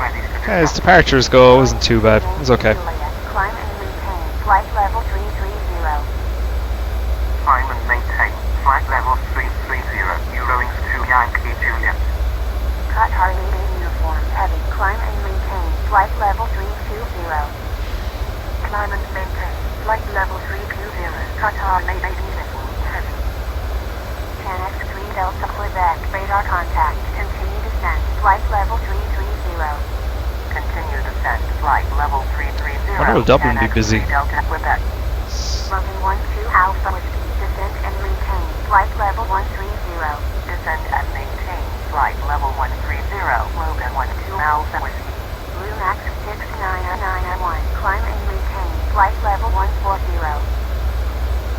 ready to Okay, as departures go, it wasn't too bad. It was okay. Climb and maintain, flight level 330. Climb and maintain. level 330, Eurowings to Yankee Juliet. Qatar uniform heavy, climb and maintain, flight level 320. Climb and maintain, flight level 320, Qatar uniform heavy. 10x3 Delta Quebec, radar contact, continue descent, flight level 330. Continue descent, flight level 330. Wonder will Dublin be busy? Delta Quebec. Runway 12 Alpha Whiskey, descent and maintain, flight level 130. Descend and maintain, flight level 130, Logan 12 Alpha Whiskey. Blue Max 69991, climb and maintain, flight level 140.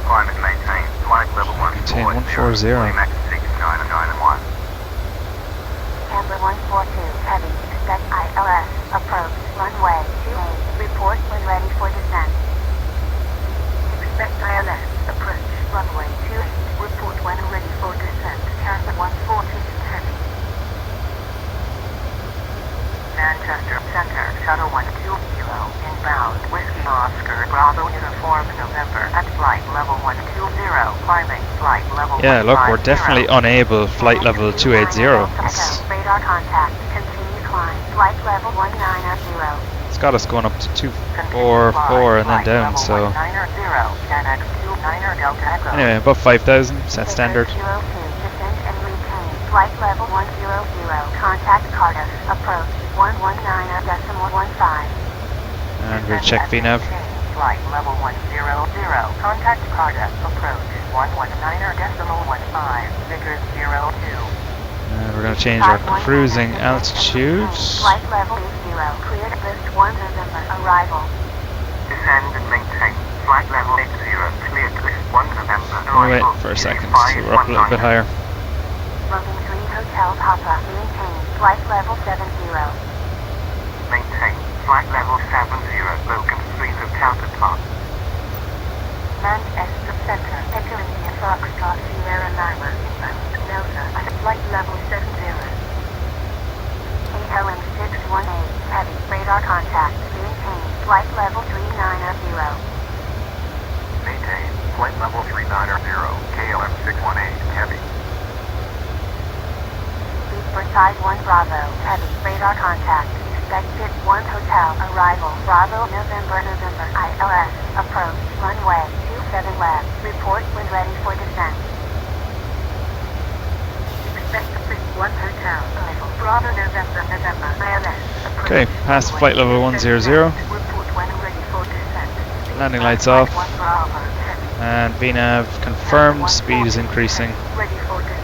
Climb and maintain, flight level 140. Maintain 140. Max 69991. Camber 142, heavy, expect ILS, approach, runway 28, report when ready for descent. Expect ILS, approach, runway 28, report when ready for descent. Camber 140, heavy. Manchester Center, Shuttle 120, inbound, Whiskey Oscar, Bravo Uniform November, at flight level 120, climbing, flight level Yeah, look, we're 150. definitely unable, flight level 280. It's Radar contact, continue climb, flight level 190. It's got us going up to 244 and then down, so anyway, above 5,000, set standard. 02, descend and maintain, flight level 100, contact Cardiff, approach 119.15. And we'll check VNAV. Flight level 100, contact Cardiff, approach 119.15, Vickers 02. And we're going to change our cruising altitude. Flight level 80, cleared list 1 November, arrival. Descend and maintain, flight level 80, cleared list 1 November, Wait arrival. for a second, so we're up a little bit higher. Logan 3 Hotel Papa, maintain, flight level 70. Maintain, flight level 70, Logan 3 Hotel Papa. Manchester Center, Echo India Foxtrot Sierra Lima, inbound, Delta, at flight level 70. KLM 618, heavy, radar contact, maintain, flight level 390. Maintain, flight level 390, KLM 618, heavy. Side 1 Bravo, heavy, radar contact, expected 1 Hotel, arrival, Bravo, November, ILS, approach, runway 27 left, report when ready for descent. Expect 1 Hotel, arrival, Bravo, November, ILS, approach. Okay, past flight level 100. Report when ready for descent. Landing lights off. 1 Bravo, heavy. And VNAV confirmed, speed is increasing. Ready for descent.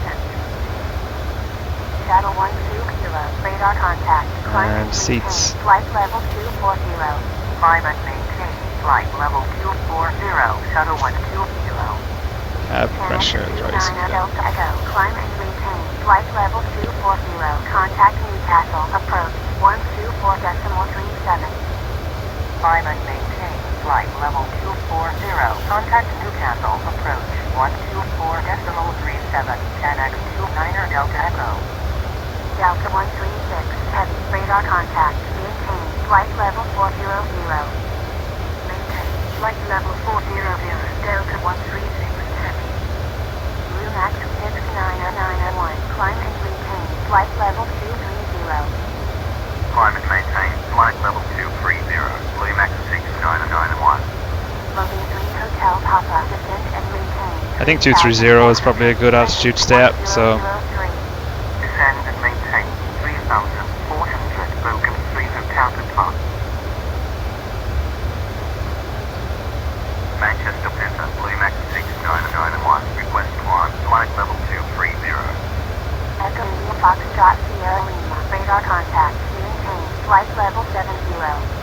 Shadow 12 Kilo, radar contact, climb And and seats. maintain, flight level 240. Climb and maintain, flight level 240, Shadow 12 Kilo. Cab pressure is rising. Delta Echo, climb and maintain, flight level 240, contact Newcastle, approach 124.37. Climb and maintain, flight level 240, contact Newcastle, approach 124.37, 10x29 Delta Echo. Delta 136, heavy, radar contact, maintain, flight level 400. Maintain, flight level 400, Delta 136, heavy. Blue Max 69991, climb and maintain, flight level 230. Climb and maintain, flight level 230, Blue Max 69991. Logan 3 Hotel Papa, descend and maintain. I think 230 is probably a good altitude to stay at, so Descend and maintain, 3,400, Logan 3 Hotel Papa. Manchester Center, Blue Max 69991, request climb, flight level 230. Echo India Foxtrot Sierra Lima, radar contact, maintain, flight level 70,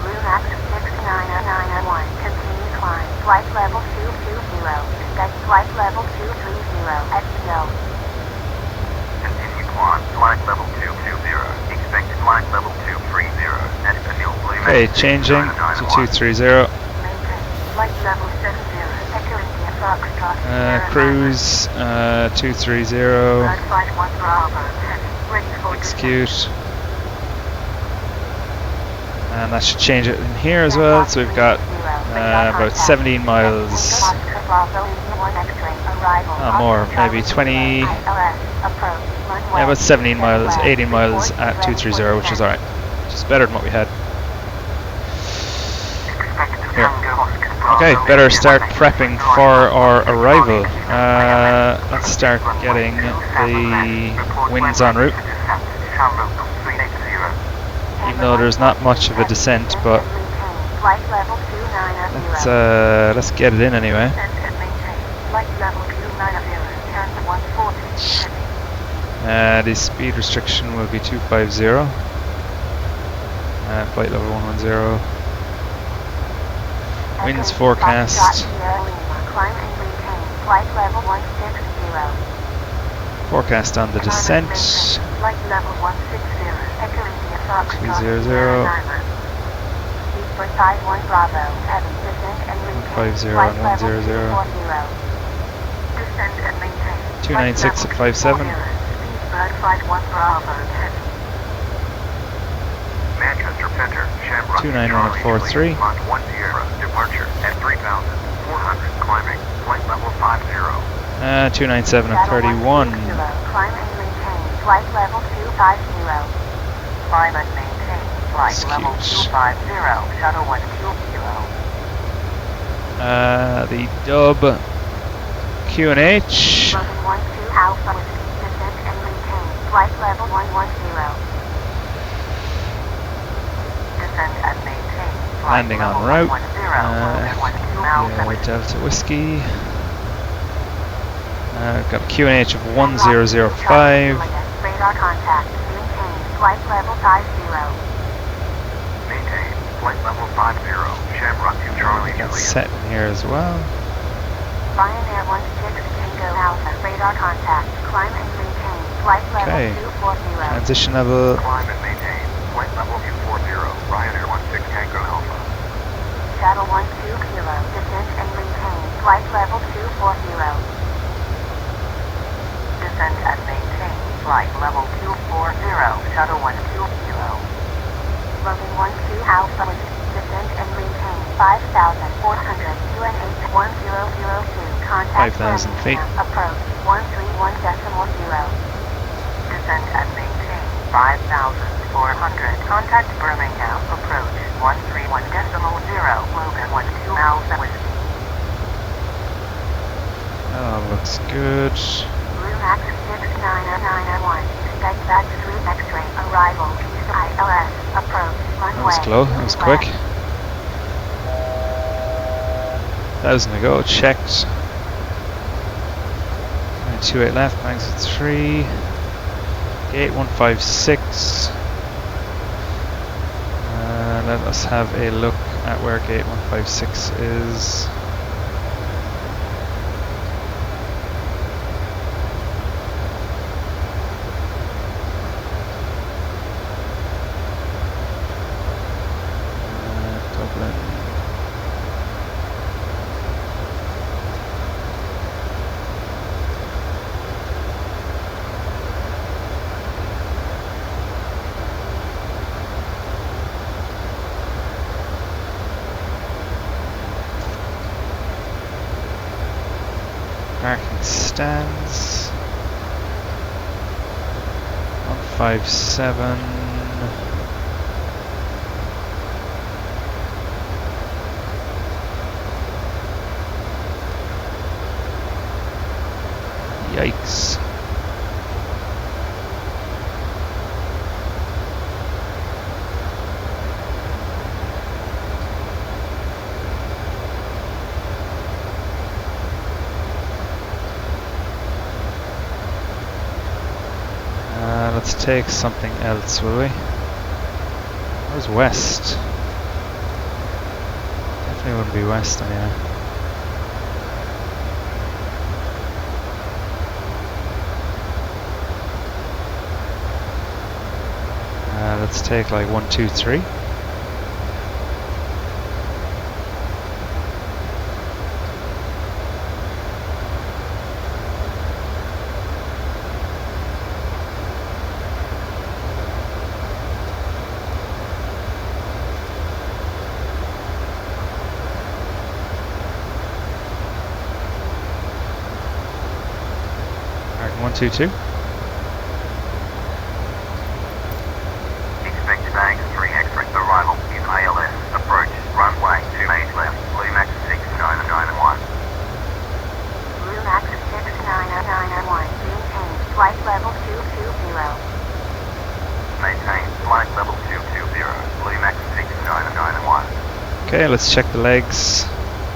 Blue Max 69991, continue climb, flight level 220, expect flight level 230, at no. Continue climb, flight level 220, expect flight level 230, at Emil Blue Max okay, changing to 230. Maintain, flight level 70, Echo India Foxtrot Sierra Cruise 230. Flight 1 Bravo, ready for Execute. And that should change it in here as well. So we've got about 17 miles. Oscar Bravo 1 X-ray, more, maybe 20. Yeah, about 17 miles, 18 miles at 230, which is alright. Just better than what we had. Here. Okay, better start prepping for our arrival. Let's start getting the winds en route. Even though there's not much of a descent, but let's get it in anyway. The speed restriction will be 250. Flight level 110. Winds forecast. Forecast on the descent. 300. 150 and 100. 296 at 57. Manchester Center, Shamrock, 291 at 43. departure at 3,400, climbing, flight level 50. 297 at 31. Climb and maintain flight level 250. Climb and maintain flight level 250. Shuttle 120. The Dub QNH. Logan 12 Alpha Whiskey, descend and maintain flight level 110. Descend and maintain flight Landing on level route. 110. White Delta Whiskey. Got a QNH of 1005. Radar contact. Maintain flight level 50. Maintain flight level 50. Shamrock to Charlie Got Juliet. set in here as well. Ryanair 16 Tango Alpha. Radar contact. Climb and maintain flight level Okay. 240. Transition level. Climb and maintain flight level 240. Ryanair 16 Tango Alpha. Shuttle 12 Kilo. Descend and maintain flight level 240. Descend and maintain flight level 240. Shuttle 12 Kilo. Logan 12 Alpha Whiskey. Descend and maintain 5,400. UNH 1002. Contact 5,000 feet. Birmingham. Approach 131.0. Descend and maintain 5,400. Contact Birmingham. Approach 131.0. Logan 12 Alpha Whiskey. Oh, looks good. Blue Max 69901. Expect back 3 X-ray. Arrival. Kingston ILS. Approach. Runway. That was slow. That was quick. 1,000 to go. Checked. 28 left. Max 3. Gate 156. Let us have a look at where gate 156 is. Dublin. Parking stands. 157. Yikes. Let's take something else, will we? Where's west? Definitely wouldn't be west anyway. Let's take like 1, 2, 3. 122. Expect bank 3X arrival in ILS. Approach runway 28 left. Lumax 6991. Lumax 6991. Maintain flight level 220. Maintain flight level 220. Lumax 6991. Okay, let's check the legs.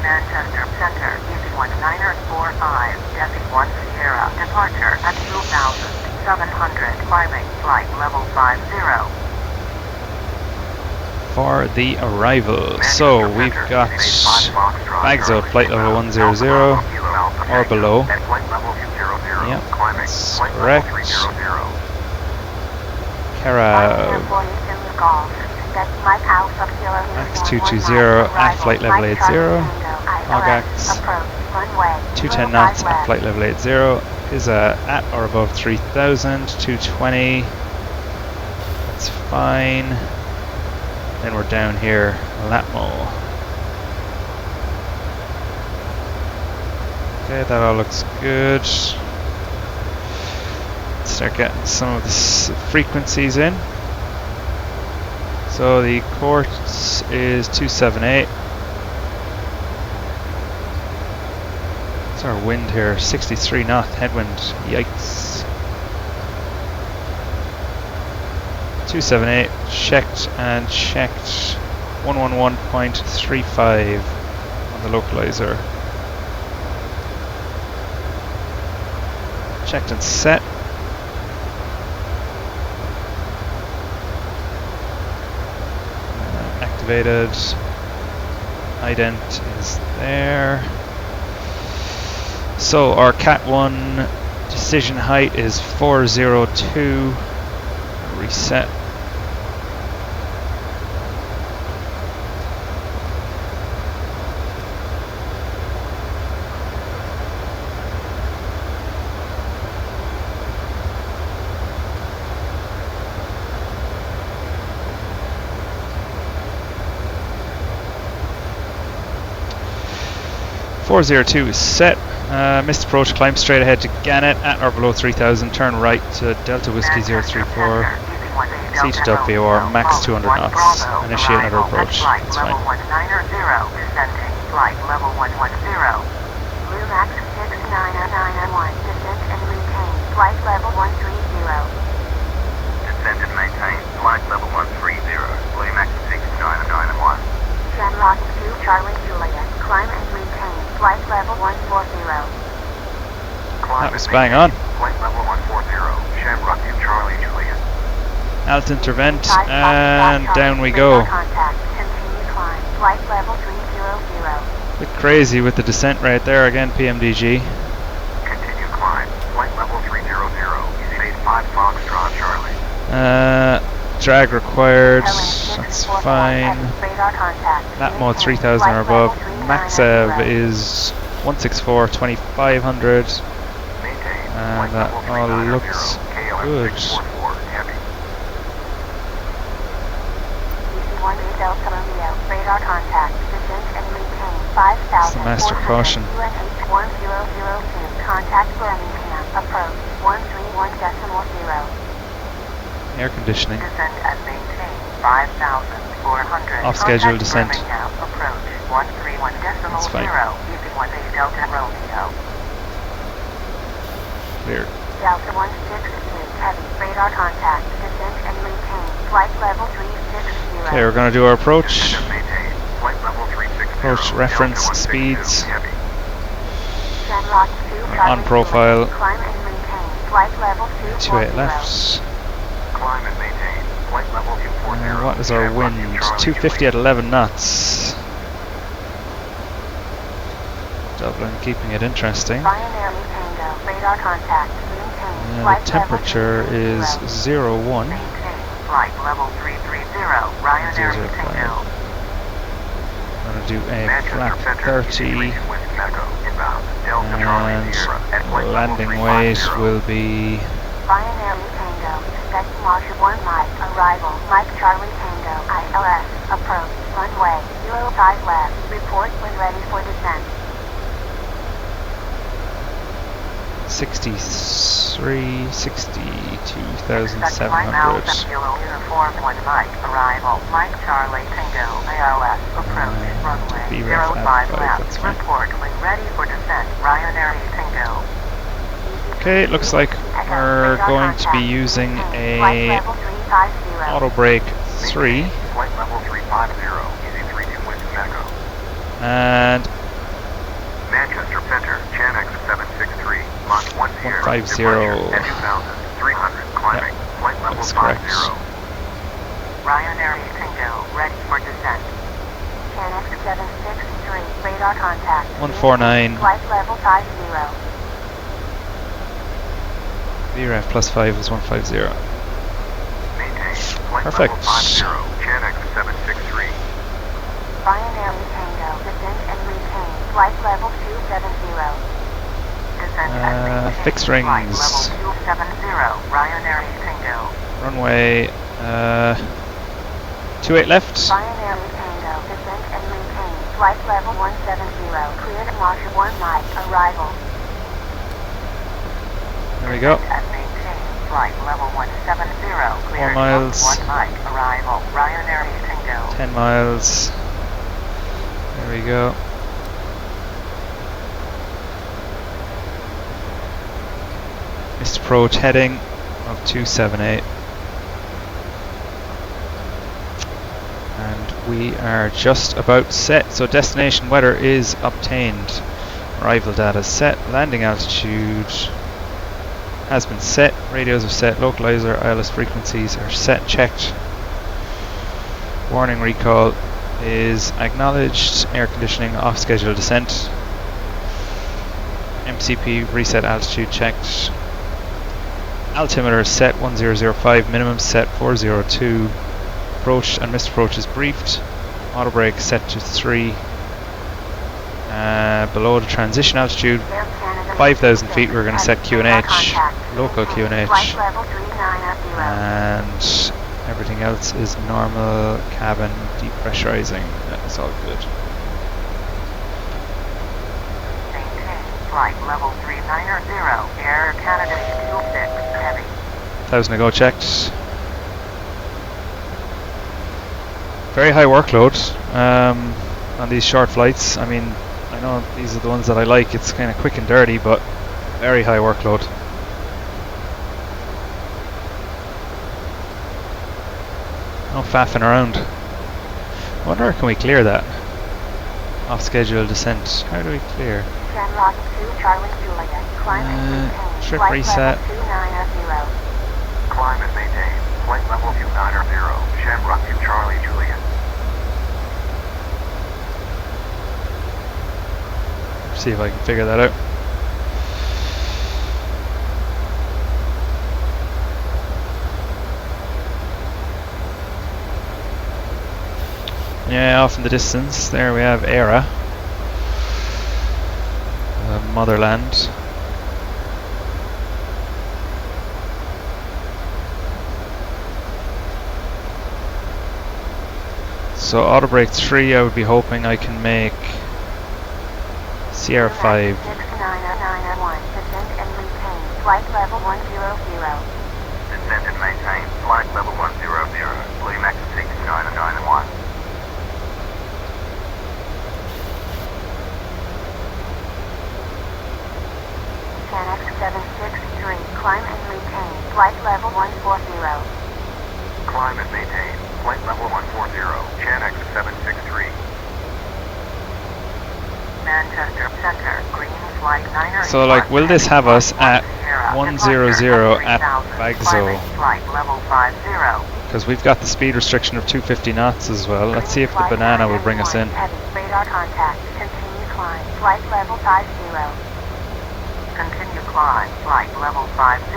Manchester Center, EV1945, Desi 1 Sierra, departure at 2,700, climbing, flight level 50. For the arrival. So we've got bags out flight level 100 or below. Yep, that's correct. Cara Max 220 at flight level 80. Logax 210 knots at flight level 80. Is at or above 3000. 220. That's fine. Then we're down here, Latmo. Okay, that all looks good. Let's start getting some of the frequencies in. So the quartz is 278. What's our wind here? 63 knot headwind. Yikes. 278, checked and checked. 111.35 on the localizer. Checked and set. Activated. Ident is there. So our Cat 1 decision height is 402. Reset. .402 is set. Missed approach, climb straight ahead to Gannet at or below 3000. Turn right to Delta Whiskey 034. C to WOR, max 200 knots. Initiate another approach. That's fine. Flight level 110. Lumax 6991. Descent and maintain. Flight level 130. Descend and maintain flight level 130. Lumax 6991. Shamrock 2 Charlie Juliet. Climb and maintain. Flight level 140. That was bang on. Flight level 140. Shamrock 2 Charlie Juliet. Alt intervent and down we go. Continue climb. Flight level 300. Bit crazy with the descent right there again, PMDG. Continue climb. Flight level 300. Easy base 5 Foxtrot Charlie. Drag required. That's fine. Nat mode 3000 or above. Max EV is 164, 2500. And that all looks good. It's the master caution. Contact Birmingham. Approach 131.0. Air conditioning. Descend and maintain 5,400. Off schedule descent. Approach 131.0. That's fine. Using 18 Delta Romeo. Clear. Delta 162. Heavy radar contact. Descend and maintain. Flight level 360. Okay, we're going to do our approach. Descend and maintain flight level 360. Approach reference Delta 162, speeds. Heavy. Shamrock 2 On profile. Climb and maintain. Flight level 28 left. Climb and maintain flight level 240. What is our wind? 250 at 11 knots. Dublin keeping it interesting. Ryanair Tango. Radar contact. Maintain. The Flight temperature level is 01. Maintain. Flight level 330. Ryanair Tango. I'm going to do a Manchester flap Center, 30 with Macco, inbound, Delta Charlie and Sierra, at flight level landing weight 350. will be Ryanair Tango. Expect Marshal 1 Mike. Arrival. Mike Charlie Tango. ILS. Approach. Runway 05 left. Report when ready for descent. 63, 62,700. Uniform 1 Mike, arrival, Mike Charlie Tango, ALS, approach, runway, BREF 05 Add 5, left, that's fine. report when ready for descent, Ryanair Tango. Okay, it looks like we're going to be using a auto brake 3 Flight level 350, easy 32 Whiskey Macco. and Manchester Center, Chanex 763, Mach 10, 150. departure, 10,300, climbing, flight level That's 50. correct. Ryanair Tango, ready for descent. Chanex 763, radar contact. 149. Flight level 50. BREF plus 5 is 150. Maintain, flight Perfect. level 50, Chanex 763. Ryanair Tango, descend and retain. Flight level 270. Descend and maintain. Fixed Flight rings. level 270. Ryanair Tango. Runway 28 left. Ryanair Tango, descend and retain. Flight level 170. Cleared at March 1 Mike, arrival. There we go. And maintain. Flight level 170. Cleared 4 miles. March 1 Mike, arrival. Ryanair Tango. 10 miles. There we go. Mr. Approach heading of 278. And we are just about set. So destination weather is obtained. Arrival data set. Landing altitude has been set. Radios are set. Localizer, ILS frequencies are set, checked. Warning recall is acknowledged. Air conditioning off schedule descent. MCP reset altitude checked. Altimeter set 1005, minimum set 402. Approach and missed approach is briefed. Auto brake set to 3. Below the transition altitude, 5,000 feet, we're going to set QNH, local QNH, Flight level 390. and everything else is normal. Cabin depressurizing. That's all good. Maintain. Flight level 390. Air Canada 26 heavy. 1,000 to go checked. Very high workload on these short flights. I mean, I know these are the ones that I like. It's kind of quick and dirty, but very high workload. No faffing around. I wonder, can we clear that? Off schedule descent. How do we clear? Shamrock 2 Charlie Juliet. Climb and maintain. Trip Flight reset. level 290. Climb and maintain, flight level 290, Shamrock 2 Charlie Juliet. See if I can figure that out. Yeah, off in the distance, there we have Era, motherland. So auto brake 3, I would be hoping I can make Sierra 5. 6991. Descend and retain. Flight level 100. Descend and maintain, flight level 100, Limax 6991. Chanex 763. Climb and retain. Flight level 140. Climb and maintain, flight level 140, Chanex 763. Manchester Center. Green flight 9. So like, will this have us at 100 at Bagzo? Flight level 50. Because we've got the speed restriction of 250 knots as well. Let's see if the banana will bring us in. Heavy radar contact. Continue climb. Flight level 50. Continue climb. Flight level 50.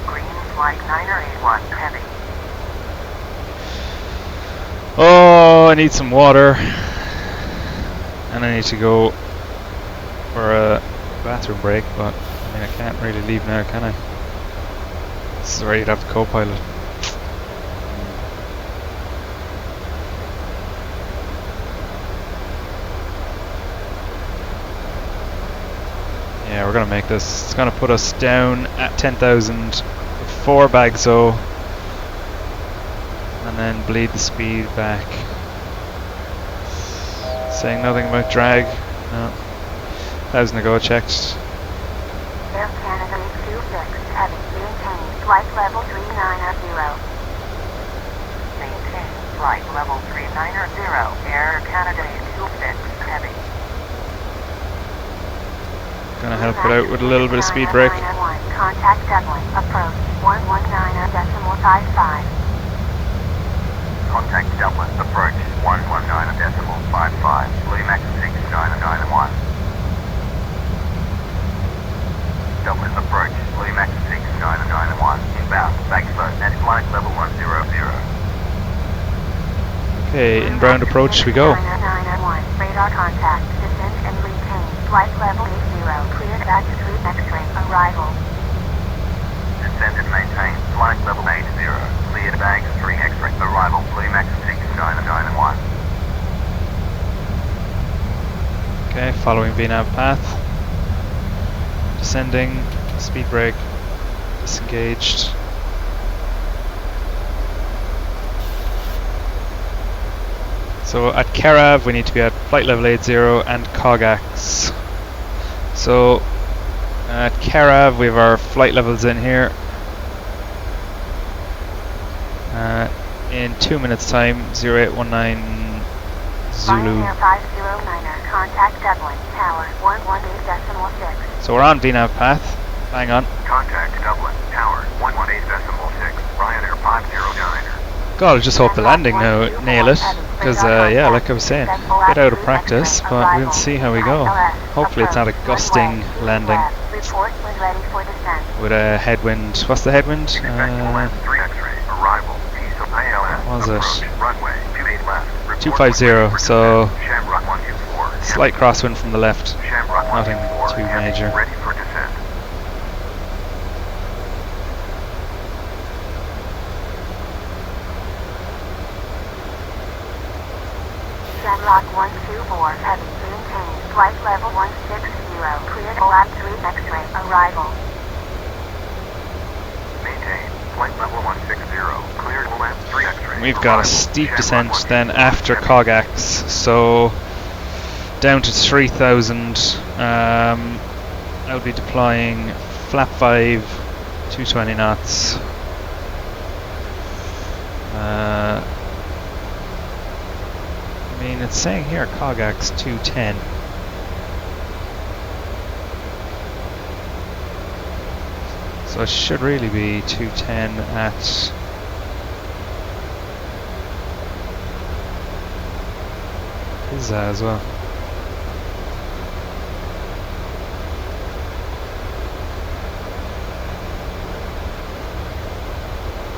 Green flight 981 heavy. Oh, I need some water. And I need to go for a bathroom break, but I mean, I can't really leave now, can I? This is where you'd have the co-pilot. Yeah, we're gonna make this. It's gonna put us down at 10,000 with 4 bags though, and then bleed the speed back. Saying nothing about drag. No. 1,000 to go, checked. Air Canada 826 heavy. Maintain flight level 390. Maintain flight level 390. Air Canada 826 heavy. Gonna help it out with a little bit of speed brake. Contact Dublin. Approach 119.55. Contact Dublin. Approach 119.55. Limax 6991. Dublin approach. Limax 6991. Inbound. Backflow at flight level 100. Okay, inbound approach we go. 991. Radar contact. Descend and retain. Flight level 80. Cleared back to 3 X-ray. Arrival. Descend and maintain. Flight level 80. Cleared bags 3 X-ray. Arrival. Limax 6991. Okay, following VNAV path. Descending. Speed brake. Disengaged. So at Karav we need to be at flight level 80 and Cogax. So at Karav we have our flight levels in here. In 2 minutes time, 0819 Zulu. Ryanair 509er. Contact Dublin. Tower 118.6. So we're on VNAV path. Hang on. Contact Dublin. Tower 118.6. Ryanair 509er. God, I just hope the landing now nail it. Because, yeah, like I was saying, a bit out of practice, but we'll see how we go. Hopefully it's not a gusting landing Report when ready for descent. with a headwind. What's the headwind? What was it? 250, so slight crosswind from the left. Nothing too major. Ready for descent. Shamrock 124 heavy. Maintain flight level 160. Cleared OAP 3 X-ray. Arrival. Maintain flight level 160. Cleared OAP 3 X-ray. We've got a steep descent then after Cogax, so down to 3,000. I'll be deploying flap 5, 220 knots. I mean, it's saying here Cogax 210. So it should really be 210 at Pisa as well.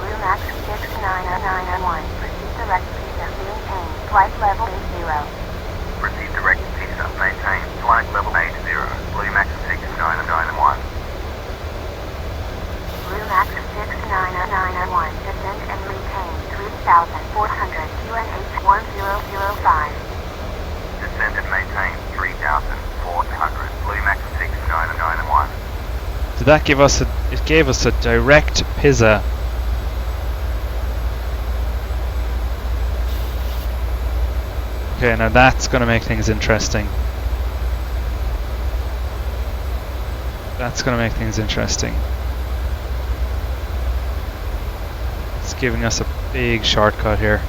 Lumax 6991. Proceed direct Pisa. Maintain flight level 80. Proceed direct Pisa. Maintain flight level 80. Limax 6991. Lumax 6991. Descend and maintain 3,400. QNH 1005. Descend and maintain 3,400. Limax 6991. Did that give us it gave us a direct Pisa. Okay, now that's going to make things interesting. That's going to make things interesting. It's giving us a big shortcut here.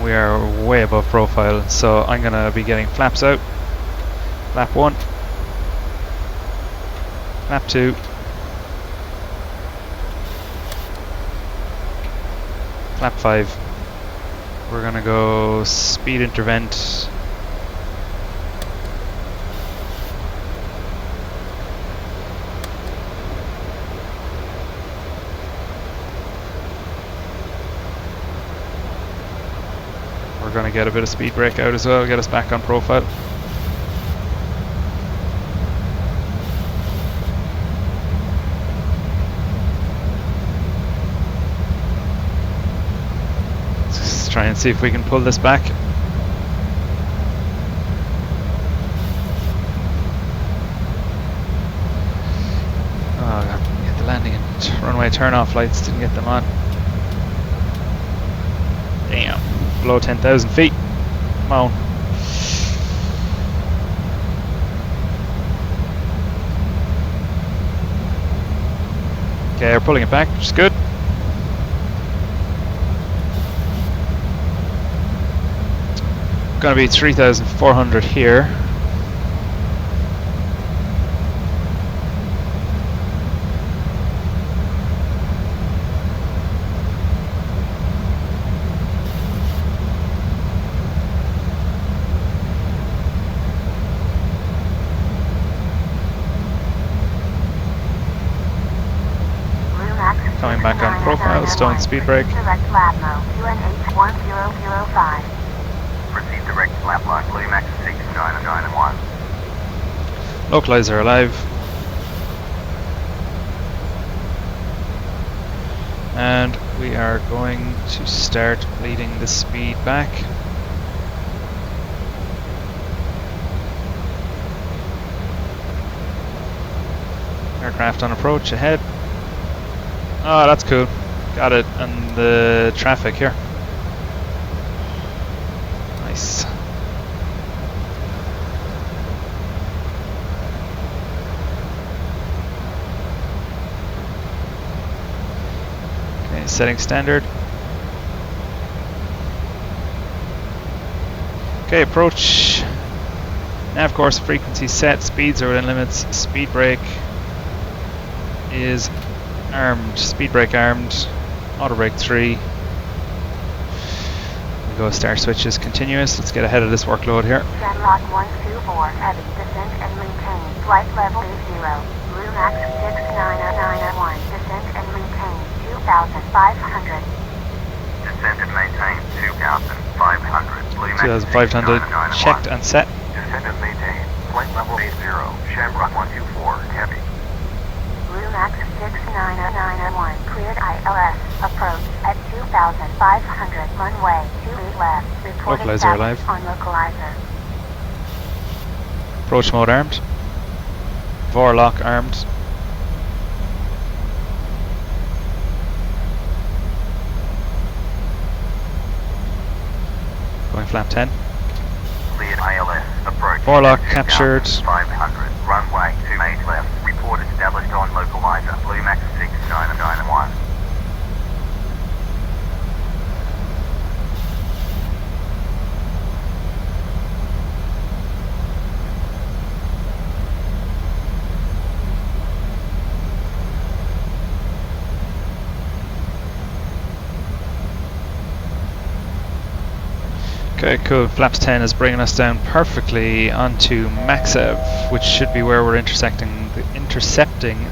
We are way above profile, so I'm going to be getting flaps out. Flap 1. Flap 2. Flap 5. We're gonna go speed intervent. We're gonna get a bit of speed brake out as well, get us back on profile. Try and see if we can pull this back. runway turn-off lights didn't get them on. Damn, below 10,000 feet. Come on. Okay, we're pulling it back, which is good. Gonna be 3,400 here. Coming back on profile, stowing speed brake. Direct Labmo, UNH 1005. Proceed direct flat line, Lumax 6991. Localizer alive. And we are going to start bleeding the speed back. Aircraft on approach ahead. Oh, that's cool. Got it. And the traffic here. Nice. Okay, setting standard. Okay, approach. Nav course frequency set. Speeds are within limits. Speed brake is armed, speed brake armed, auto brake 3. We go star switches continuous. Let's get ahead of this workload here. Genlock 124, heavy, descend and maintain, flight level 80, Lumax 6991, descend and maintain, 2,500. Descend and maintain 2,500. Lumax 2,500 checked and set. Descend and maintain, flight level 80, Shamrock 124, heavy. Lumax 6991, cleared ILS, approach at 2,500, runway 28 left, reporting Localizer status alive. on localizer. Approach mode armed. Vorlock armed. Going flap 10. Cleared ILS, approach. Vorlock captured. 500, runway 28 left, report established on localizer, Lumax 6991. Okay, cool. Flaps 10 is bringing us down perfectly onto Macco, which should be where we're intercepting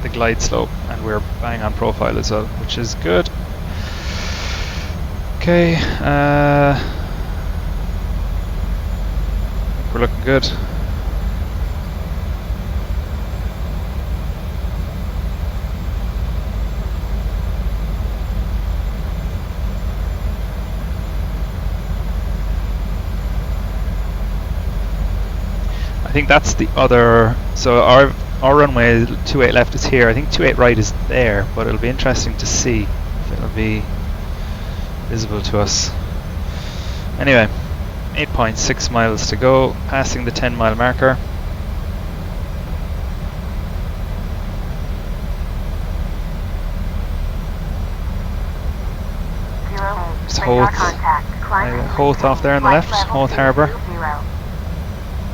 the glide slope, and we're bang on profile as well, which is good. Okay, I think we're looking good. I think that's the other, so our runway 28 left is here. I think 28 right is there, but it'll be interesting to see if it'll be visible to us. Anyway, 8.6 miles to go, passing the 10-mile marker. There's Hoth off there on the left, Hoth Harbour.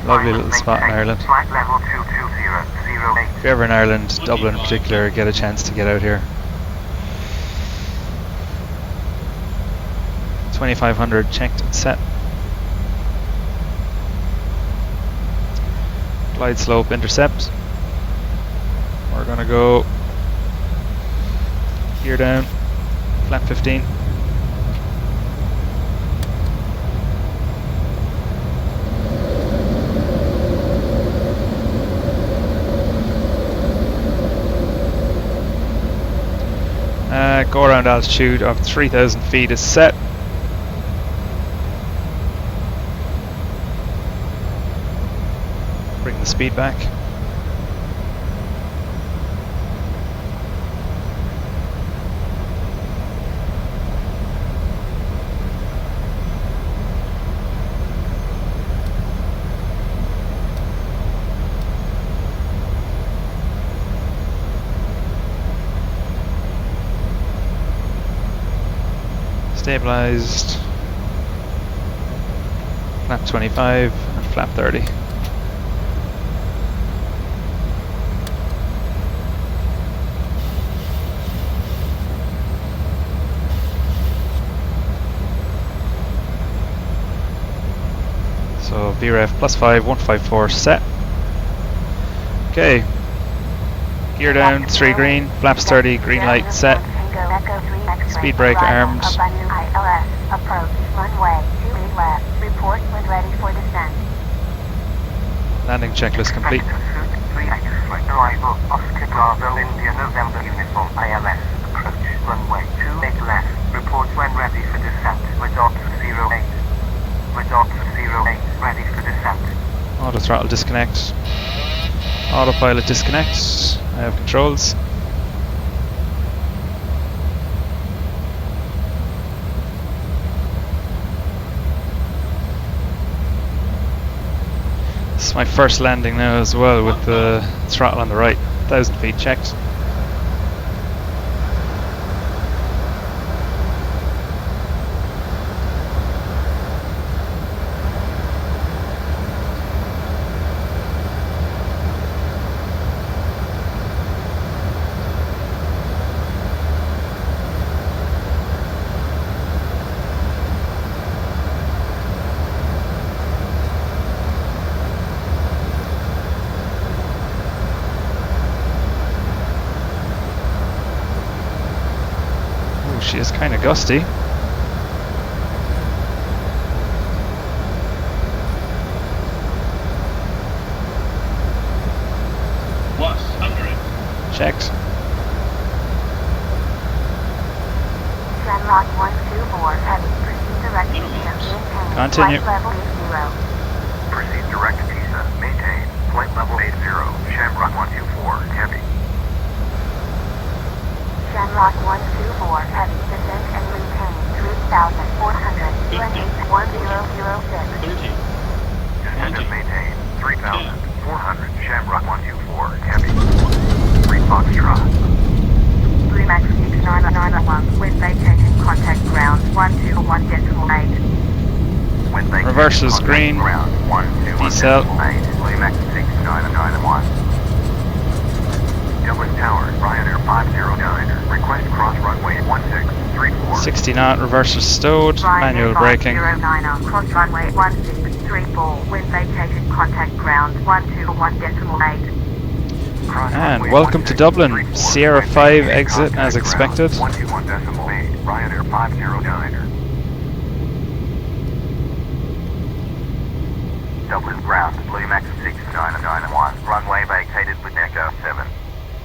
Lovely little spot in Ireland. Flight level 22008. If you're ever in Ireland, Dublin in particular, get a chance to get out here. 2,500 checked and set. Glide slope intercept. We're gonna go gear down, flap 15. Go around altitude of 3,000 feet is set. Bring the speed back. Stabilized. Flap 25 and flap 30. So VREF +5, 154 set. Okay. Gear down, 3 green, flaps 30, green light set. Speed brake armed. Approach runway 28 left. Report when ready for descent. Landing checklist complete. Arrival Oscar Bravo India November Uniform ILS. Approach runway 28 left. Report when ready for descent. Results 08. Results 08. Ready for descent. Auto throttle disconnect. Autopilot disconnect. I have controls. This is my first landing now as well with the throttle on the right. 1,000 feet checked. She is kind of gusty. Checked. Shamrock 124 heavy. Proceed direct to maintain. Continue. Flight level 80. Proceed direct to Pisa. Maintain. Flight level 80. Shamrock 124 heavy. Shamrock 124 heavy. Descent and maintain 3,400. UNH 1006. Descent and maintain 3,400. Shamrock 124 heavy. 3 Foxtrot. Blue Max 6991. Wind vacating contact ground 121.8. When they Reverses green. Ground 121.8. Decel. Blue Max 6991. Dublin Tower, Ryanair 509. Request cross runway 1634. 60 knot, reverses stowed, manual braking. 509er, cross runway 1634. Wind vacated contact ground 121.8. And welcome to Dublin. Sierra 5 exit as expected. 121.8. Ryanair 509er. Dublin ground, Blue Max 6991. Runway vacated with Echo 7.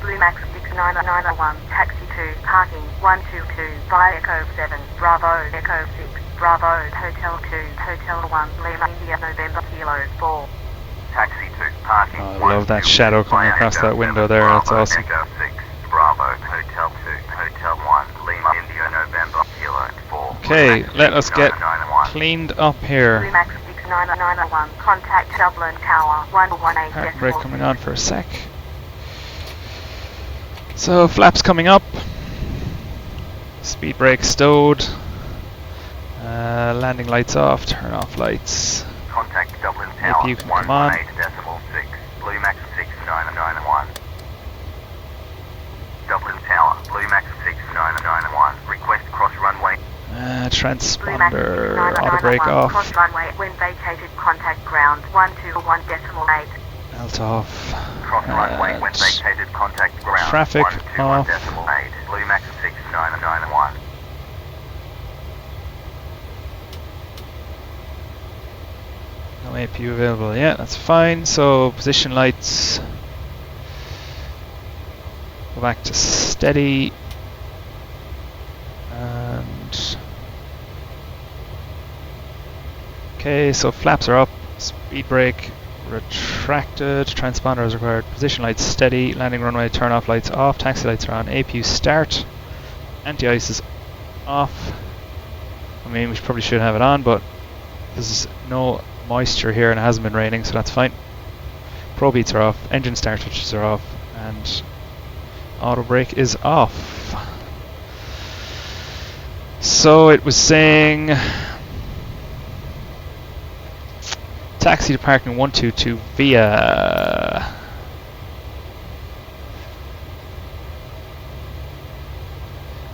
Blue Max 6991, taxi 2, parking 122, via Echo 7, Bravo, Echo 6, Bravo, Hotel 2, Hotel 1, Lima, India, November, Kilo 4. Taxi 2, parking Oh, I love that shadow coming across that window there, that's awesome. Echo 6, Bravo, Hotel 2, Hotel 1, Lima, India, November, Kilo 4. Okay, let us get cleaned up Blue here. Max 6991, contact Dublin Tower 118. Heartbreak coming on for a sec. So flaps coming up. Speed brake stowed. Landing lights off, turn off lights. Contact Dublin Tower, APU can come on. 118.6, Blue Max 6991. Dublin Tower, Blue Max 6991. Request cross runway. Transponder, auto brake off. Cross runway, wind vacated contact ground 121.8. Alt off. Cross runway, wind vacated contact ground. Traffic off. 121.8, Blue Max 6991. No APU available yet, that's fine. So position lights. Go back to steady. And okay, so flaps are up, speed brake retracted, transponder is required, position lights steady, landing runway turn off lights off, taxi lights are on, APU start, anti-ice is off. I mean, we probably should have it on, but there's no moisture here and it hasn't been raining, so that's fine. Pro beats are off, engine start switches are off, and auto brake is off. So it was saying taxi to parking 122 via.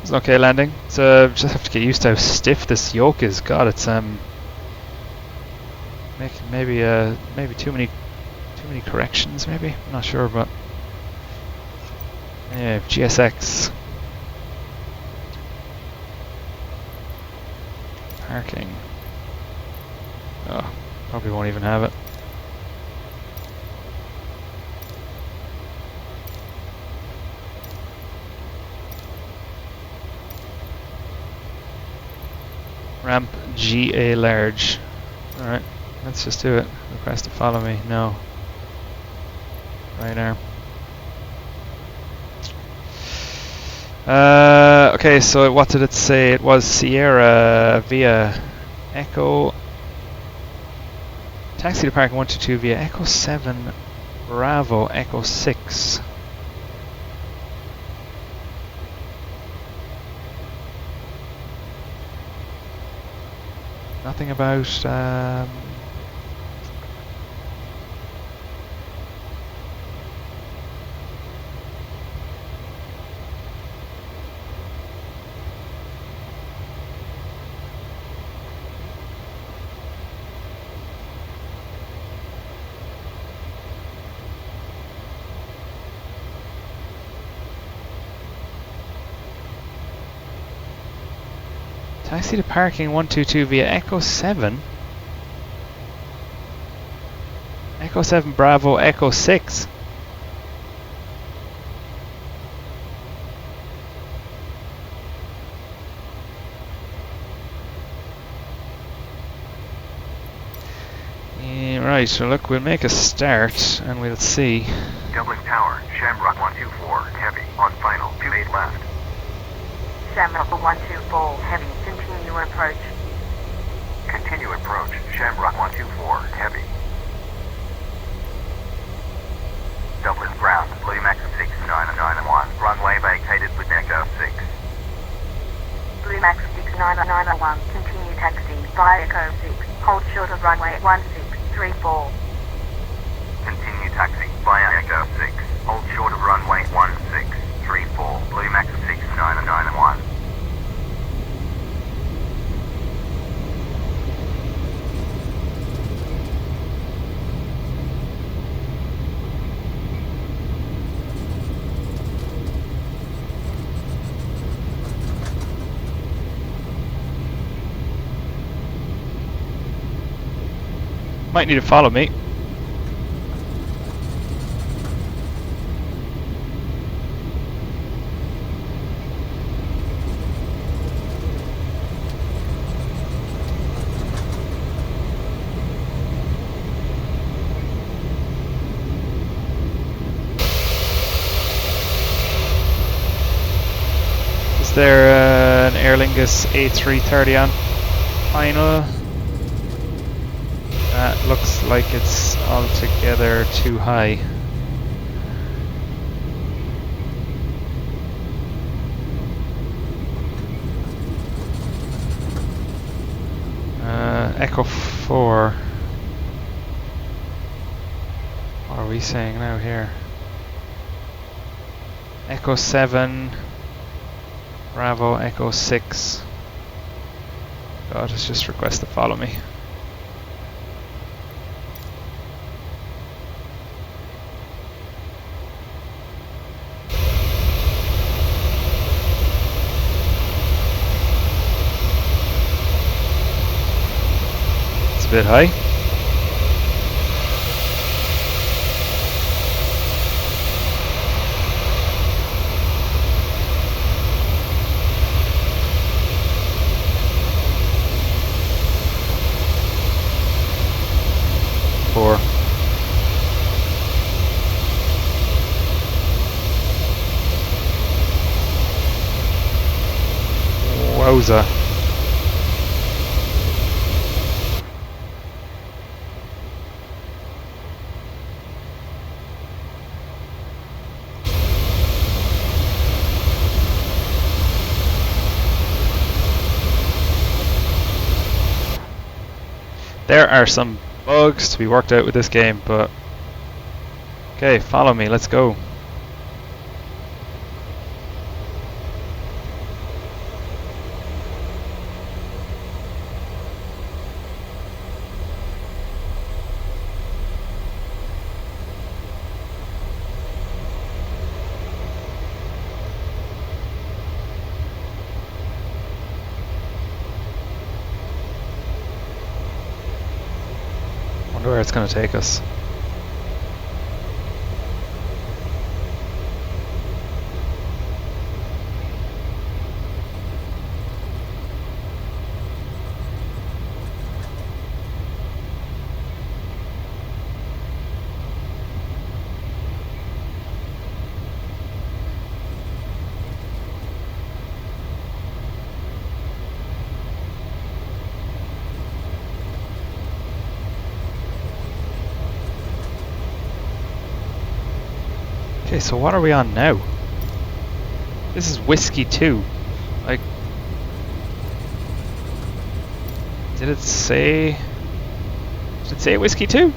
It's an okay landing. So just have to get used to how stiff this yoke is. God, it's maybe too many corrections. Maybe, I'm not sure, but yeah, GSX parking. Oh, probably won't even have it. Ramp GA large. Alright, let's just do it. Request to follow me. No. Ryanair. Okay, so what did it say? It was Sierra via Echo. Taxi to parking 122 via Echo 7 Bravo Echo 6. Nothing about taxi to parking 122 via Echo 7. Echo 7 Bravo Echo 6. Yeah, right, so look, we'll make a start and we'll see. Dublin Tower, Shamrock 124, heavy, on final, 28 left. Shamrock 124, heavy, continue approach. Continue approach, Shamrock 124, heavy. Dublin ground, Bluemax 6991, runway vacated with Echo 6. Bluemax 6991, continue taxi via Echo 6, hold short of runway 1634. Continue taxi via Echo 6, hold short of runway 1634, Bluemax 6991. Might need to follow me. Is there an Aer Lingus A330 on final? That looks like it's altogether too high. Echo 4. What are we saying now here? Echo 7. Bravo Echo 6. God, it's just request to follow me. It's a bit high. Wowza. There are some bugs to be worked out with this game, but okay, follow me, let's go. Wonder where it's going to take us. Okay, so what are we on now? This is Whiskey 2. Like, did it say Whiskey 2?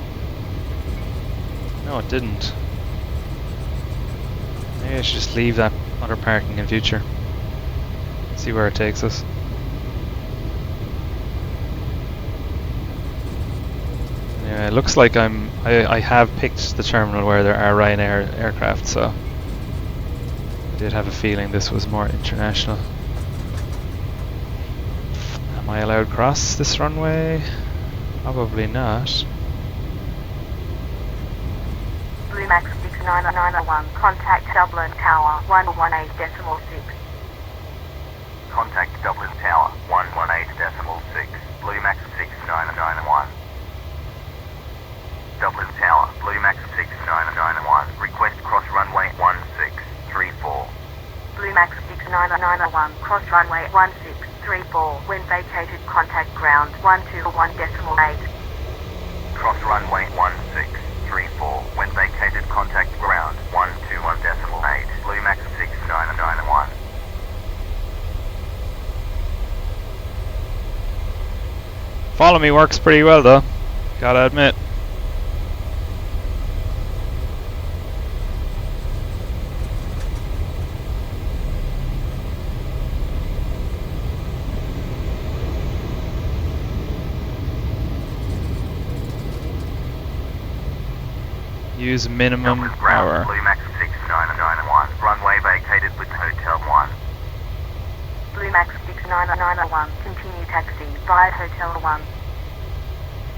No, it didn't. Maybe I should just leave that other parking in future. See where it takes us. Anyway, it looks like I have picked the terminal where there are Ryanair aircraft, so I did have a feeling this was more international. Am I allowed across this runway? Probably not. Blue Max 69901, contact Dublin Tower 118.6. Contact Dublin Tower 118.6. Blue Max 6991. Dublin Tower, Blue Max 6991. Request cross runway 1634. Blue Max 69901, cross runway 1634. When vacated, contact ground 121.8. Cross runway 1634. When vacated, contact ground 121.8. Blue Max 6991. Follow me works pretty well though, gotta admit. Use minimum Dublin ground, power. Blue Max 6991. Runway vacated with Hotel 1. Blue Max 69901, continue taxi via Hotel 1.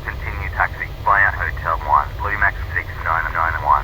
Continue taxi via Hotel 1. Blue Max 6991.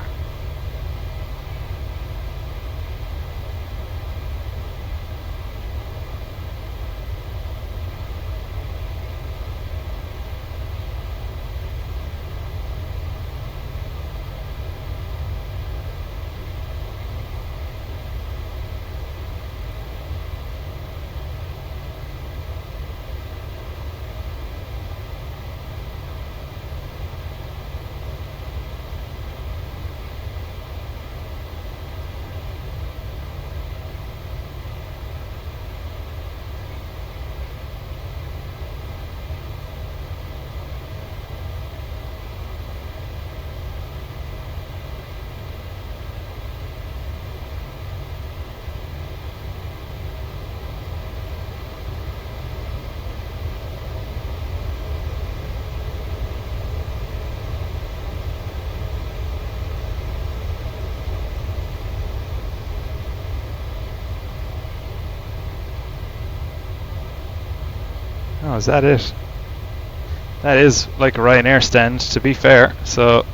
Oh, is that it? That is like a Ryanair stand, to be fair, so...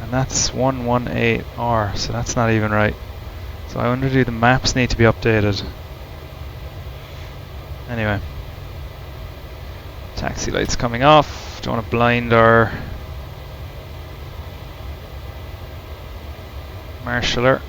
And that's 118R, so that's not even right. So I wonder, do the maps need to be updated? Anyway. Taxi lights coming off. Don't want to blind our marshaller.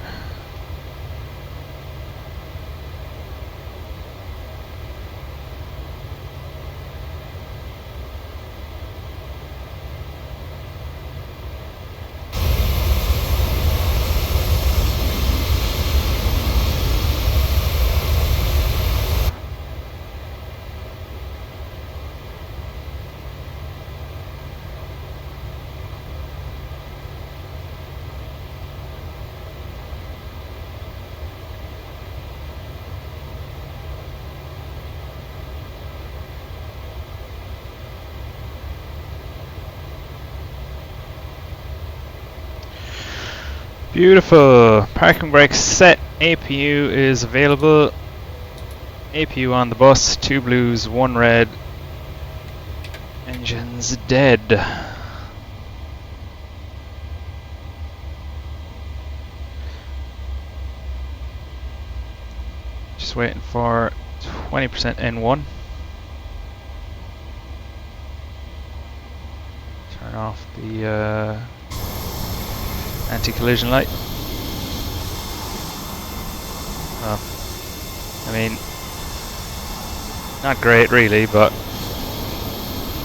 Beautiful. Parking brakes set. APU is available. APU on the bus. 2 blues, 1 red. Engines dead. Just waiting for 20% N1. Turn off the anti-collision light. Oh, I mean, not great really, but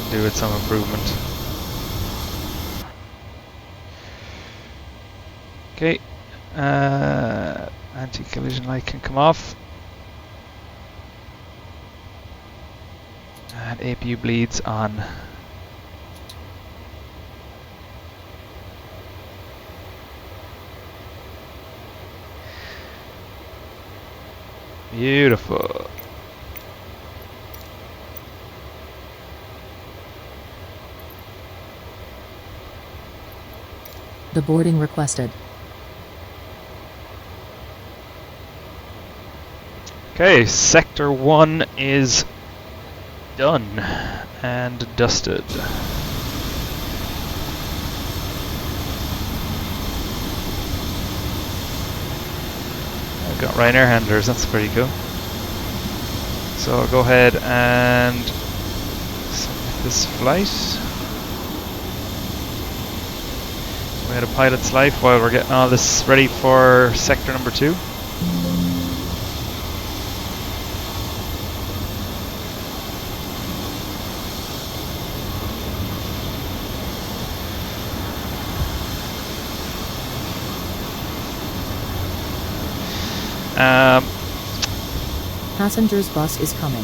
do with some improvement. Okay, anti-collision light can come off. And APU bleeds on. Beautiful. Deboarding requested. Okay, Sector 1 is done and dusted. I've got Ryanair handlers, that's pretty cool. So I'll go ahead and submit this flight. We had a pilot's life while we're getting all this ready for sector number 2. Passengers bus is coming.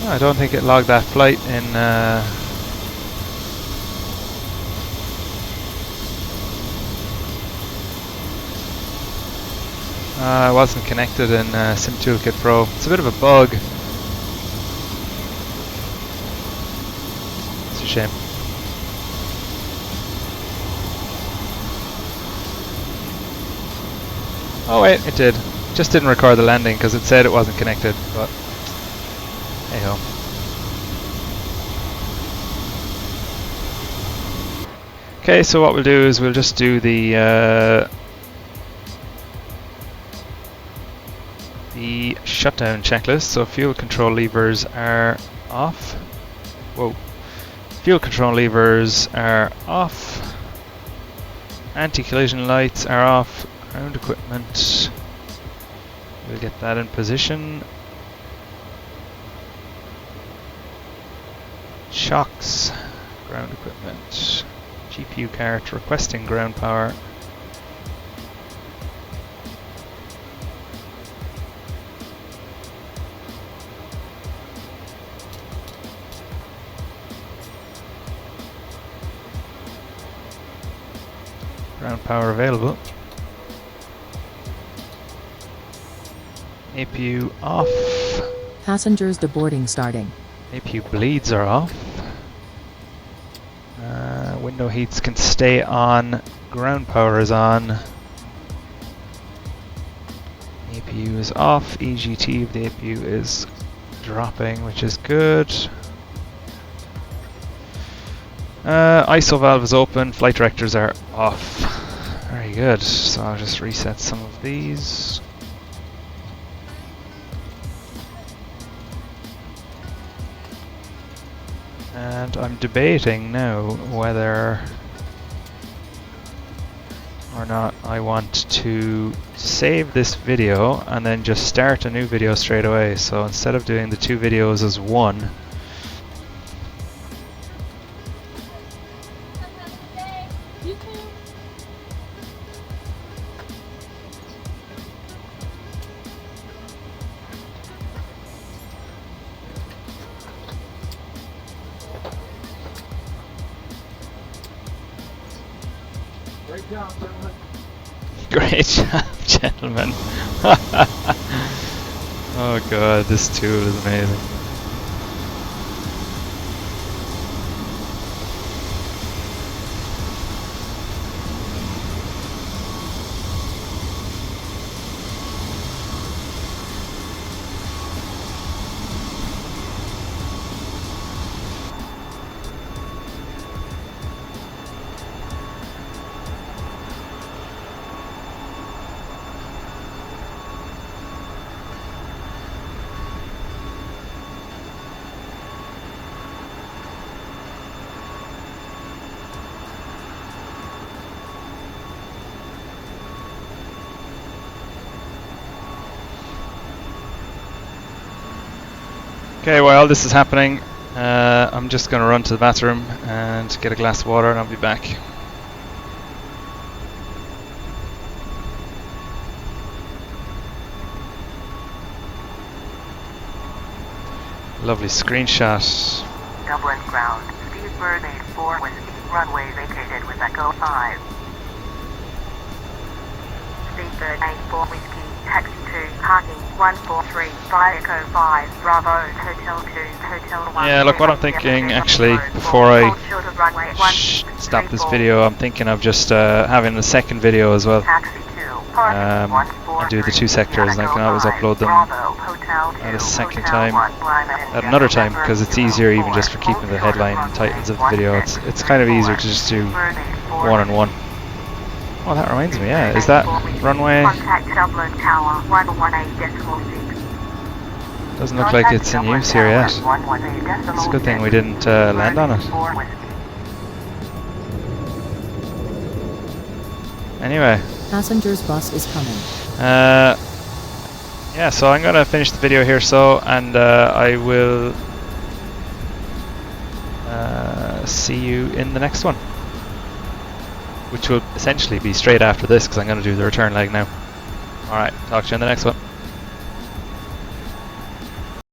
I don't think it logged that flight in I wasn't connected in SimToolkitPro. It's a bit of a bug. It's a shame. Oh wait, it did. Just didn't record the landing because it said it wasn't connected, but hey ho. Okay, so what we'll do is we'll just do the shutdown checklist. So fuel control levers are off. Whoa. Fuel control levers are off. Anti-collision lights are off. Ground equipment. We'll get that in position. Shocks. Ground equipment. GPU cart requesting ground power. Ground power available. APU off. Passengers deboarding starting. APU bleeds are off. Window heats can stay on. Ground power is on. APU is off. EGT of the APU is dropping, which is good. ISO valve is open. Flight directors are off. Very good. So I'll just reset some of these. And I'm debating now whether or not I want to save this video and then just start a new video straight away. So instead of doing the 2 videos as one, Great job, gentlemen. Oh god, this tool is amazing. Okay, while this is happening, I'm just going to run to the bathroom and get a glass of water and I'll be back. Lovely screenshot. Dublin ground. Speedbird 84 Whiskey. Runway vacated with Echo 5. Speedbird 84 Whiskey. Taxi 2. Parking 143. By Echo 5. Bravo. Hotel 2. Hotel 1. Yeah, look, what I'm thinking actually, before I stop this video, I'm thinking of just having a second video as well. And do the two sectors, and I can always upload them at a second time, at another time, because it's easier even just for keeping the headline and titles of the video. It's kind of easier to just do one on one. Oh, that reminds me, yeah, is that runway? Doesn't look like it's in use here yet. It's a good thing we didn't land on it. Anyway. Passengers bus is coming. Yeah, so I'm gonna finish the video here, and I will see you in the next one, which will essentially be straight after this, because I'm gonna do the return leg now. Alright, talk to you in the next one.